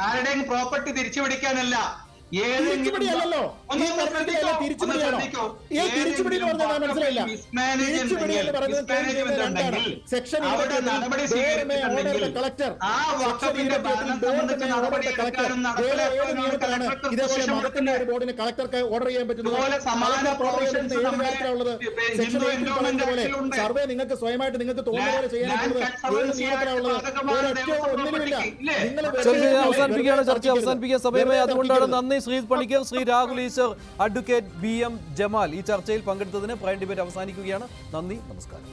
Speaker 5: ആരുടെയും പ്രോപ്പർട്ടി തിരിച്ചു പിടിക്കാനല്ല.
Speaker 6: തിരിച്ചുപിടിയല്ലോ, തിരിച്ചുപിടിയാണോ? തിരിച്ചുപിടി എന്ന് പറഞ്ഞാൽ മനസ്സിലായില്ല. തിരിച്ചുപിടി എന്ന് പറയുന്നത് സെക്ഷൻ 28 കളക്ടർ, നിയമത്തിലാണ് ഇതേപോലെ മതത്തിന്റെ ഒരു ബോർഡിന് കളക്ടർക്ക് ഓർഡർ ചെയ്യാൻ പറ്റുന്നത്. ഏത് കാര്യത്തിലുള്ളത്? സെക്ഷൻ 8 പറയുന്നത് പോലെ സർവേ നിങ്ങൾക്ക് സ്വയമായിട്ട് നിങ്ങൾക്ക് തോന്നുന്ന പോലെ ചെയ്യാൻ പറ്റുന്നത് ഏത് നിയമത്തിലുള്ളത്? ഒരൊറ്റ ഒന്നിനുമില്ല.
Speaker 4: അവസാനിപ്പിക്കുകയാണ്, ചർച്ച അവസാനിപ്പിക്കാൻ സമയമായി. അതുകൊണ്ടാണ് നന്ദി ശ്രീജിത്ത് പണിക്കർ, ശ്രീ രാഹുൽ ഈശ്വർ, അഡ്വക്കേറ്റ് BM ജമാൽ ഈ ചർച്ചയിൽ പങ്കെടുത്തതിന്. പ്രൈം ഡിബേറ്റ് അവസാനിക്കുകയാണ്. നന്ദി, നമസ്കാരം.